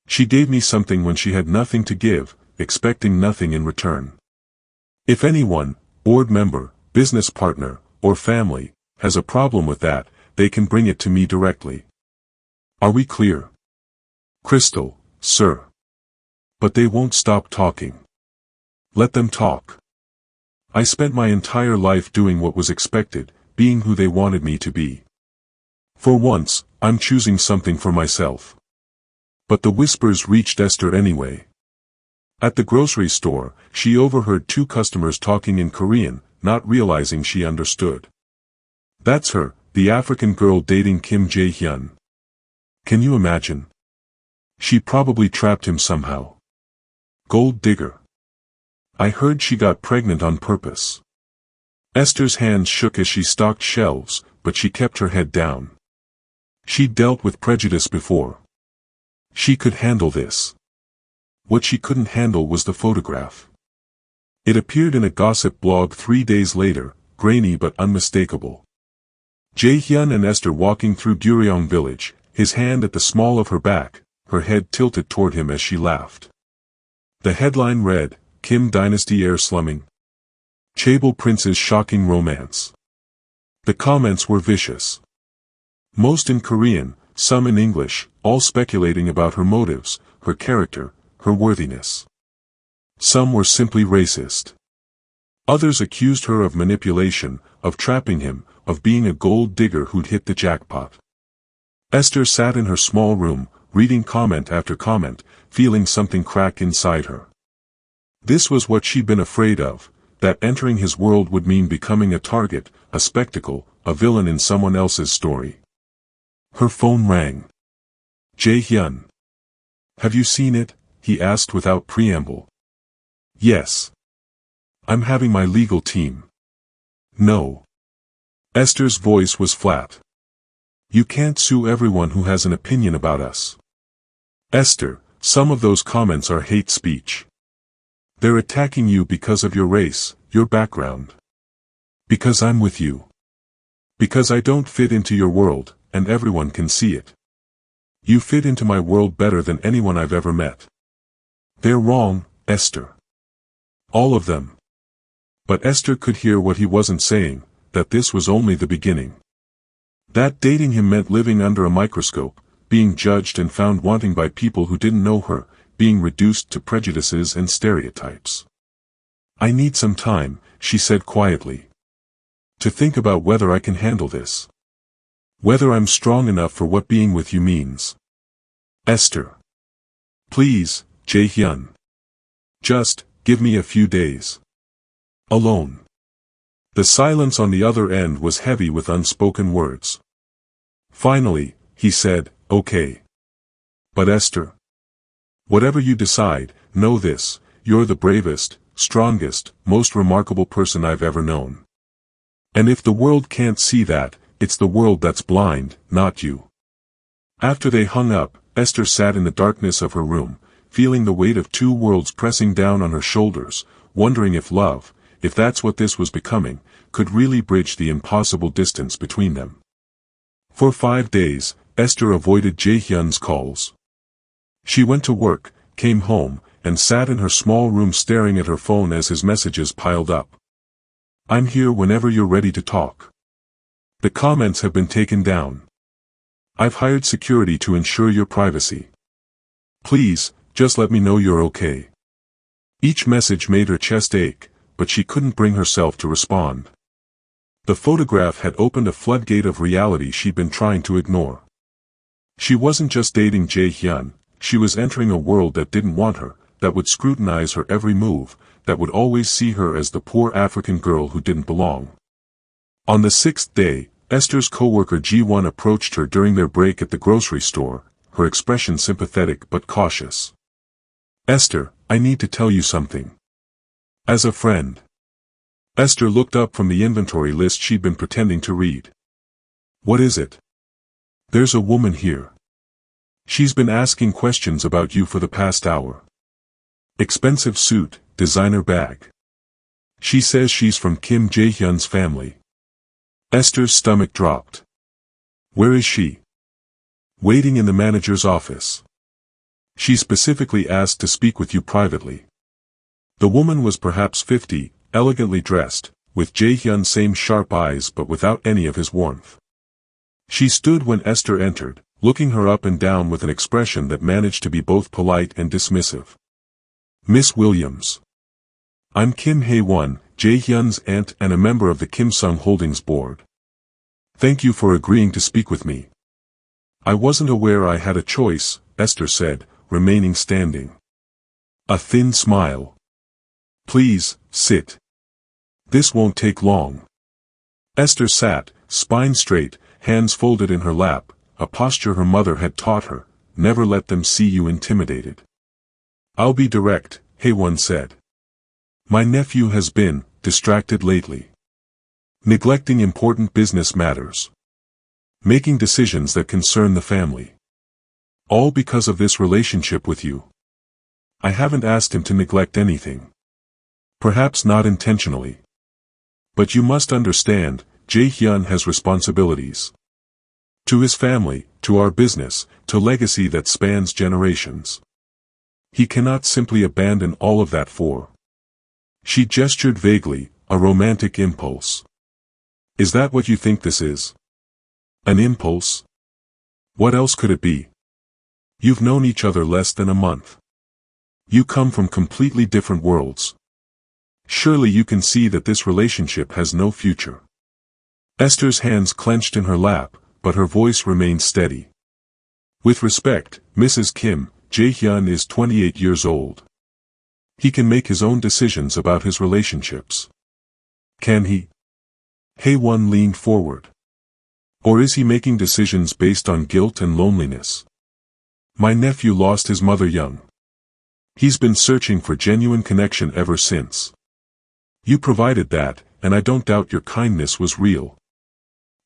She gave me something when she had nothing to give, expecting nothing in return. If anyone, board member, business partner, or family, has a problem with that, they can bring it to me directly. Are we clear?" "Crystal, sir." "But they won't stop talking. Let them talk. I spent my entire life doing what was expected, being who they wanted me to be. For once, I'm choosing something for myself." But the whispers reached Esther anyway. At the grocery store, she overheard two customers talking in Korean, not realizing she understood. "That's her, the African girl dating Kim Jae-Hyun. Can you imagine? She probably trapped him somehow. Gold digger. I heard she got pregnant on purpose." Esther's hands shook as she stocked shelves, but she kept her head down. She'd dealt with prejudice before. She could handle this. What she couldn't handle was the photograph. It appeared in a gossip blog 3 days later, grainy but unmistakable. Jae-Hyun and Esther walking through Guryeong village, his hand at the small of her back, her head tilted toward him as she laughed. The headline read, "Kim Dynasty heir slumming. Chaebol Prince's shocking romance." The comments were vicious. Most in Korean, some in English, all speculating about her motives, her character, her worthiness. Some were simply racist. Others accused her of manipulation, of trapping him, of being a gold digger who'd hit the jackpot. Esther sat in her small room, reading comment after comment, feeling something crack inside her. This was what she'd been afraid of, that entering his world would mean becoming a target, a spectacle, a villain in someone else's story. Her phone rang. "Jae-Hyun. Have you seen it?" he asked without preamble. "Yes. I'm having my legal team." "No." Esther's voice was flat. "You can't sue everyone who has an opinion about us. Esther, some of those comments are hate speech. They're attacking you because of your race, your background. Because I'm with you. Because I don't fit into your world, and everyone can see it. You fit into my world better than anyone I've ever met. They're wrong, Esther. All of them." But Esther could hear what he wasn't saying, that this was only the beginning. That dating him meant living under a microscope, being judged and found wanting by people who didn't know her, being reduced to prejudices and stereotypes. "I need some time," she said quietly. "To think about whether I can handle this. Whether I'm strong enough for what being with you means." "Esther. Please, Jae-Hyun. Just, give me a few days. Alone." The silence on the other end was heavy with unspoken words. Finally, he said, "Okay. But Esther. Whatever you decide, know this, you're the bravest, strongest, most remarkable person I've ever known. And if the world can't see that, it's the world that's blind, not you." After they hung up, Esther sat in the darkness of her room, feeling the weight of two worlds pressing down on her shoulders, wondering if love, if that's what this was becoming, could really bridge the impossible distance between them. For 5 days, Esther avoided Jae-Hyun's calls. She went to work, came home, and sat in her small room staring at her phone as his messages piled up. "I'm here whenever you're ready to talk. The comments have been taken down. I've hired security to ensure your privacy. Please, just let me know you're okay." Each message made her chest ache, but she couldn't bring herself to respond. The photograph had opened a floodgate of reality she'd been trying to ignore. She wasn't just dating Jae-Hyun, she was entering a world that didn't want her, that would scrutinize her every move, that would always see her as the poor African girl who didn't belong. On the 6th day, Esther's co-worker Ji-won approached her during their break at the grocery store, her expression sympathetic but cautious. "Esther, I need to tell you something. As a friend." Esther looked up from the inventory list she'd been pretending to read. "What is it?" "There's a woman here. She's been asking questions about you for the past hour. Expensive suit, designer bag. She says she's from Kim Jae-Hyun's family." Esther's stomach dropped. "Where is she?" "Waiting in the manager's office. She specifically asked to speak with you privately." The woman was perhaps 50, elegantly dressed, with Jae-Hyun's same sharp eyes but without any of his warmth. She stood when Esther entered, looking her up and down with an expression that managed to be both polite and dismissive. "Miss Williams. I'm Kim Jae-Hyun, Jae-Hyun's aunt and a member of the Kim Sung Holdings board. Thank you for agreeing to speak with me." "I wasn't aware I had a choice," Esther said, remaining standing. A thin smile. "Please, sit. This won't take long." Esther sat, spine straight, hands folded in her lap, a posture her mother had taught her, "Never let them see you intimidated." "I'll be direct," Jae-Hyun said. "My nephew has been distracted lately. Neglecting important business matters. Making decisions that concern the family. All because of this relationship with you. I haven't asked him to neglect anything. Perhaps not intentionally. But you must understand, Jae-Hyun has responsibilities. To his family, to our business, to legacy that spans generations. He cannot simply abandon all of that for." She gestured vaguely, "a romantic impulse. Is that what you think this is? An impulse? What else could it be? You've known each other less than a month. You come from completely different worlds. Surely you can see that this relationship has no future." Esther's hands clenched in her lap, but her voice remained steady. "With respect, Mrs. Kim, Jae-Hyun is 28 years old. He can make his own decisions about his relationships." "Can he?" Jae-Hyun leaned forward. "Or is he making decisions based on guilt and loneliness? My nephew lost his mother young. He's been searching for genuine connection ever since. You provided that, and I don't doubt your kindness was real.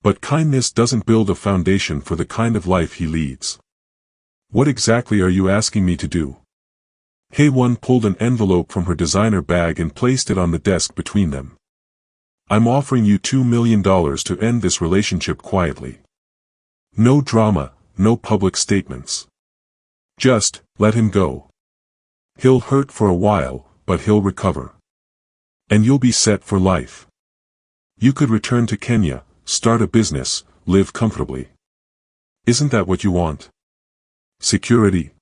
But kindness doesn't build a foundation for the kind of life he leads. What exactly are you asking me to do?" Jae-Hyun pulled an envelope from her designer bag and placed it on the desk between them. "I'm offering you $2 million to end this relationship quietly. No drama, no public statements. Just, let him go. He'll hurt for a while, but he'll recover. And you'll be set for life. You could return to Kenya, start a business, live comfortably. Isn't that what you want? Security?"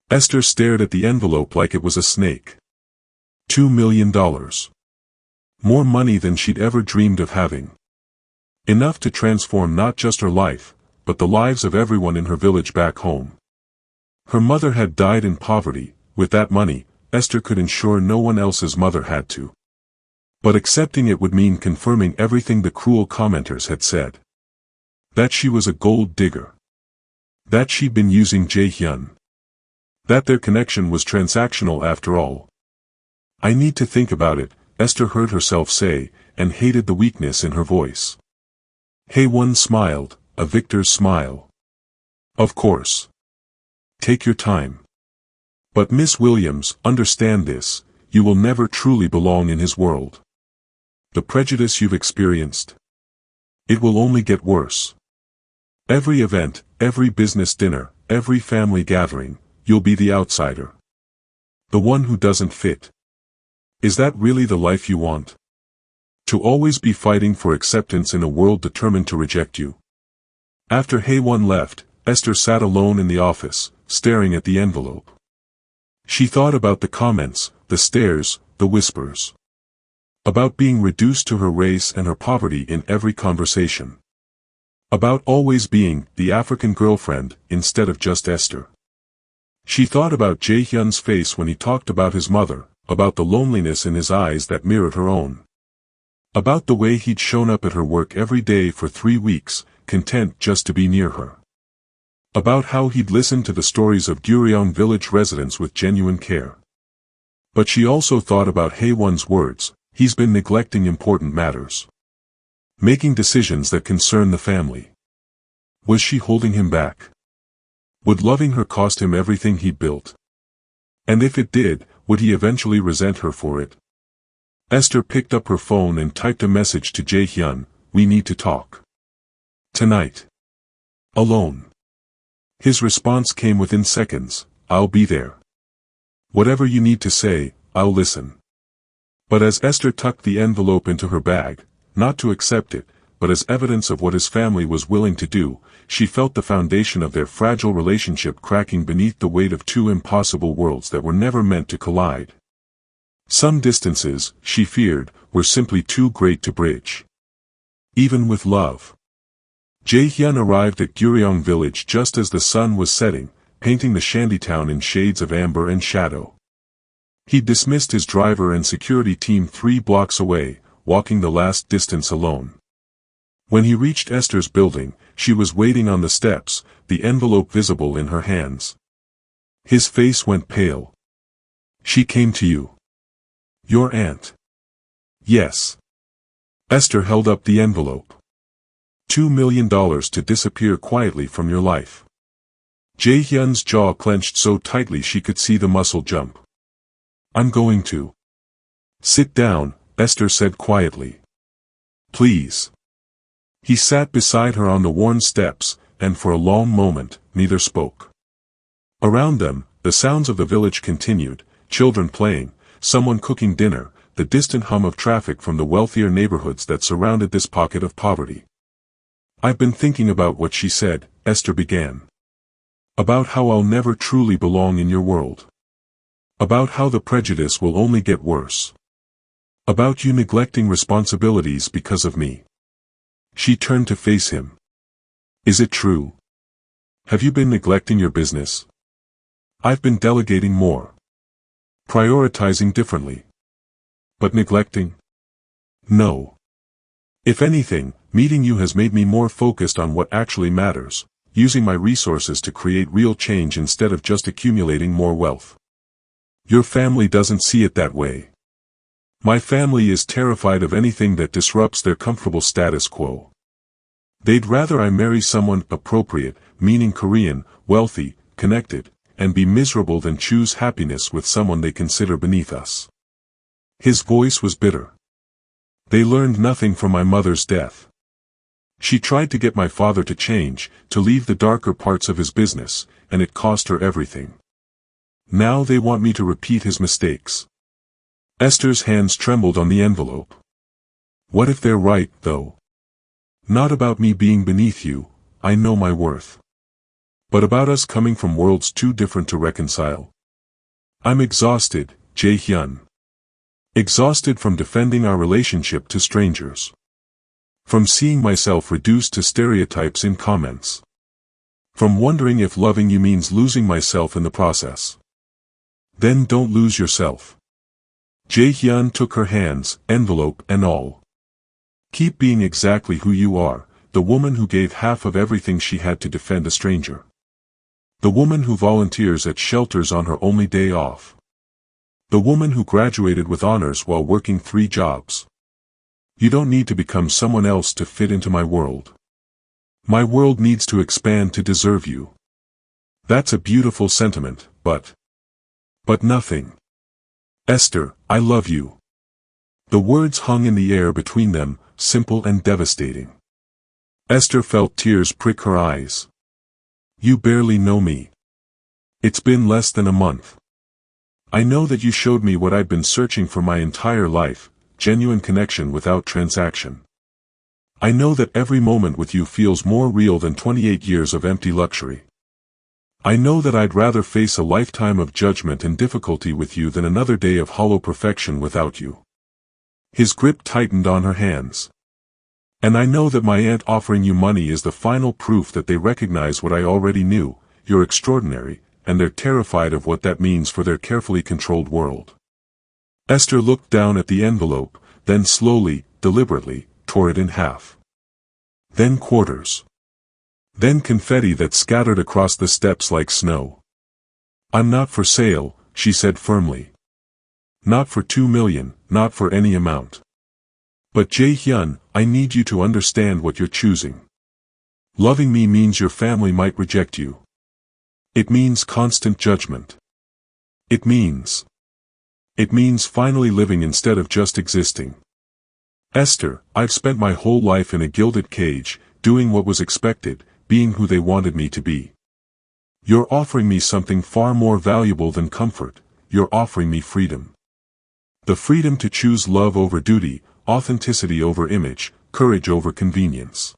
Esther stared at the envelope like it was a snake. $2 million. More money than she'd ever dreamed of having. Enough to transform not just her life, but the lives of everyone in her village back home. Her mother had died in poverty. With that money, Esther could ensure no one else's mother had to. But accepting it would mean confirming everything the cruel commenters had said. That she was a gold digger. That she'd been using Jae-Hyun. That their connection was transactional after all. "I need to think about it," Esther heard herself say, and hated the weakness in her voice. Jae-Hyun smiled, a victor's smile. "Of course. Take your time. But Miss Williams, understand this, you will never truly belong in his world. the prejudice you've experienced. It will only get worse. Every event, every business dinner, every family gathering, you'll be the outsider. The one who doesn't fit. Is that really the life you want? To always be fighting for acceptance in a world determined to reject you? After Hae-won left, Esther sat alone in the office, staring at the envelope. She thought about the comments, the stares, the whispers. About being reduced to her race and her poverty in every conversation. About always being the African girlfriend instead of just Esther. She thought about Jae-hyun's face when he talked about his mother, about the loneliness in his eyes that mirrored her own. About the way he'd shown up at her work every day for 3 weeks, content just to be near her. About how he'd listened to the stories of Gyeoryong village residents with genuine care. But she also thought about Hae-won's words, he's been neglecting important matters. Making decisions that concern the family. Was she holding him back? Would loving her cost him everything he'd built? And if it did, would he eventually resent her for it? Esther picked up her phone and typed a message to Jae-hyun, we need to talk. Tonight. Alone. His response came within seconds, I'll be there. Whatever you need to say, I'll listen. But as Esther tucked the envelope into her bag, not to accept it, but as evidence of what his family was willing to do, she felt the foundation of their fragile relationship cracking beneath the weight of two impossible worlds that were never meant to collide. Some distances, she feared, were simply too great to bridge. Even with love. Jae-hyun arrived at Gyeoryong village just as the sun was setting, painting the shantytown in shades of amber and shadow. He dismissed his driver and security team 3 blocks away, walking the last distance alone. When he reached Esther's building, she was waiting on the steps, the envelope visible in her hands. His face went pale. She came to you. Your aunt. Yes. Esther held up the envelope. $2 million to disappear quietly from your life. Jae-hyun's jaw clenched so tightly she could see the muscle jump. I'm going to. Sit down, Esther said quietly. Please. He sat beside her on the worn steps, and for a long moment, neither spoke. Around them, the sounds of the village continued, children playing, someone cooking dinner, the distant hum of traffic from the wealthier neighborhoods that surrounded this pocket of poverty. I've been thinking about what she said, Esther began. About how I'll never truly belong in your world. About how the prejudice will only get worse. About you neglecting responsibilities because of me. She turned to face him. Is it true? Have you been neglecting your business? I've been delegating more. Prioritizing differently. But neglecting? No. If anything, meeting you has made me more focused on what actually matters, using my resources to create real change instead of just accumulating more wealth. Your family doesn't see it that way. My family is terrified of anything that disrupts their comfortable status quo. They'd rather I marry someone appropriate, meaning Korean, wealthy, connected, and be miserable than choose happiness with someone they consider beneath us. His voice was bitter. They learned nothing from my mother's death. She tried to get my father to change, to leave the darker parts of his business, and it cost her everything. Now they want me to repeat his mistakes. Esther's hands trembled on the envelope. What if they're right, though? Not about me being beneath you, I know my worth. But about us coming from worlds too different to reconcile. I'm exhausted, Jae-hyun. Exhausted from defending our relationship to strangers. From seeing myself reduced to stereotypes in comments. From wondering if loving you means losing myself in the process. Then don't lose yourself. Jae-hyun took her hands, envelope and all. Keep being exactly who you are, the woman who gave half of everything she had to defend a stranger. The woman who volunteers at shelters on her only day off. The woman who graduated with honors while working 3 jobs. You don't need to become someone else to fit into my world. My world needs to expand to deserve you. That's a beautiful sentiment, but nothing. Esther, I love you. The words hung in the air between them, simple and devastating. Esther felt tears prick her eyes. You barely know me. It's been less than a month. I know that you showed me what I've been searching for my entire life, genuine connection without transaction. I know that every moment with you feels more real than 28 years of empty luxury. I know that I'd rather face a lifetime of judgment and difficulty with you than another day of hollow perfection without you. His grip tightened on her hands. And I know that my aunt offering you money is the final proof that they recognize what I already knew, you're extraordinary, and they're terrified of what that means for their carefully controlled world. Esther looked down at the envelope, then slowly, deliberately, tore it in half. Then quarters. Then confetti that scattered across the steps like snow. I'm not for sale, she said firmly. Not for 2 million, not for any amount. But Jae-Hyun, I need you to understand what you're choosing. Loving me means your family might reject you. It means constant judgment. It means finally living instead of just existing. Esther, I've spent my whole life in a gilded cage, doing what was expected, being who they wanted me to be. You're offering me something far more valuable than comfort, you're offering me freedom. The freedom to choose love over duty, authenticity over image, courage over convenience.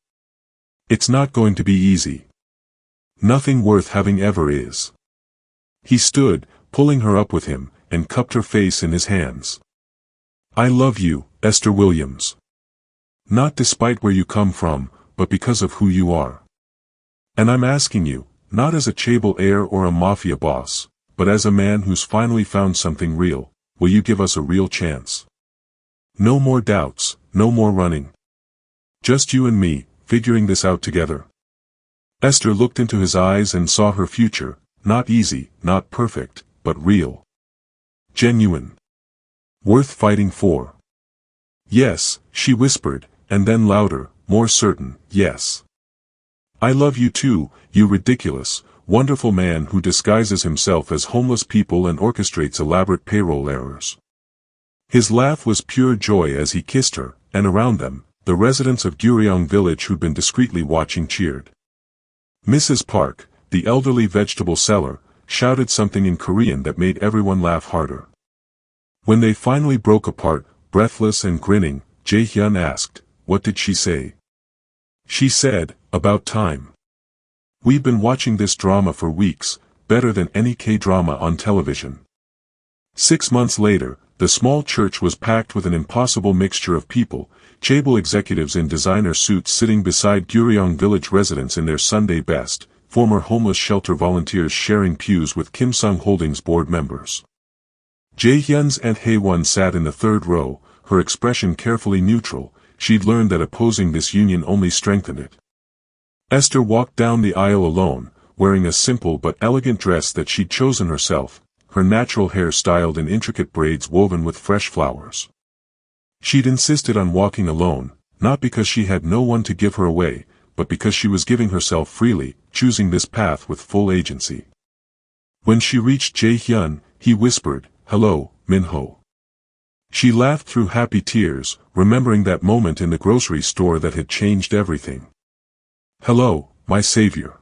It's not going to be easy. Nothing worth having ever is. He stood, pulling her up with him, and cupped her face in his hands. I love you, Esther Williams. Not despite where you come from, but because of who you are. And I'm asking you, not as a chaebol heir or a mafia boss, but as a man who's finally found something real, will you give us a real chance? No more doubts, no more running. Just you and me, figuring this out together. Esther looked into his eyes and saw her future, not easy, not perfect, but real. Genuine. Worth fighting for. Yes, she whispered, and then louder, more certain, yes. I love you too, you ridiculous, wonderful man who disguises himself as homeless people and orchestrates elaborate payroll errors. His laugh was pure joy as he kissed her, and around them, the residents of Gyeoryong village who'd been discreetly watching cheered. Mrs. Park, the elderly vegetable seller, shouted something in Korean that made everyone laugh harder. When they finally broke apart, breathless and grinning, Jae-Hyun asked, what did she say? She said, about time. We've been watching this drama for weeks, better than any K-drama on television. 6 months later, the small church was packed with an impossible mixture of people, chaebol executives in designer suits sitting beside Gyeoryong village residents in their Sunday best, former homeless shelter volunteers sharing pews with Kim Sung Holdings board members. Jae-Hyun's Aunt Hae-won sat in the third row, her expression carefully neutral. She'd learned that opposing this union only strengthened it. Esther walked down the aisle alone, wearing a simple but elegant dress that she'd chosen herself, her natural hair styled in intricate braids woven with fresh flowers. She'd insisted on walking alone, not because she had no one to give her away, but because she was giving herself freely, choosing this path with full agency. When she reached Jae-Hyun, he whispered, hello, Min-ho. She laughed through happy tears, remembering that moment in the grocery store that had changed everything. Hello, my savior.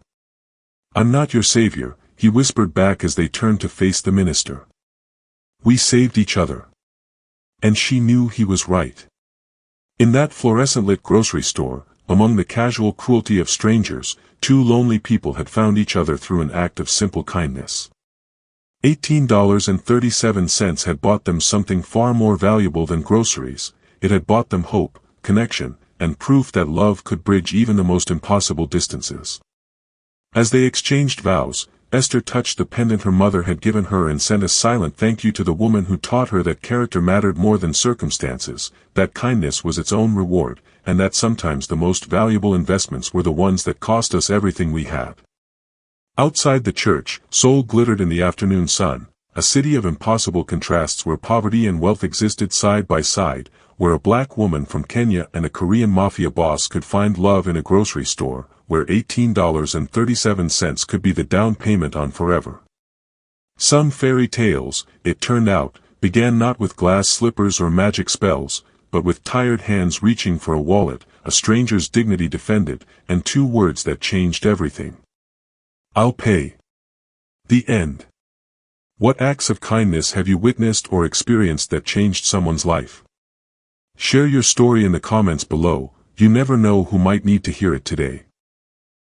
I'm not your savior, he whispered back as they turned to face the minister. We saved each other. And she knew he was right. In that fluorescent-lit grocery store, among the casual cruelty of strangers, 2 lonely people had found each other through an act of simple kindness. $18.37 had bought them something far more valuable than groceries. It had bought them hope, connection, and proof that love could bridge even the most impossible distances. As they exchanged vows, Esther touched the pendant her mother had given her and sent a silent thank you to the woman who taught her that character mattered more than circumstances, that kindness was its own reward, and that sometimes the most valuable investments were the ones that cost us everything we had. Outside the church, Seoul glittered in the afternoon sun, a city of impossible contrasts where poverty and wealth existed side by side, where a black woman from Kenya and a Korean Mafia boss could find love in a grocery store, where $18.37 could be the down payment on forever. Some fairy tales, it turned out, began not with glass slippers or magic spells, but with tired hands reaching for a wallet, a stranger's dignity defended, and 2 words that changed everything. I'll pay. The end. What acts of kindness have you witnessed or experienced that changed someone's life? Share your story in the comments below. You never know who might need to hear it today.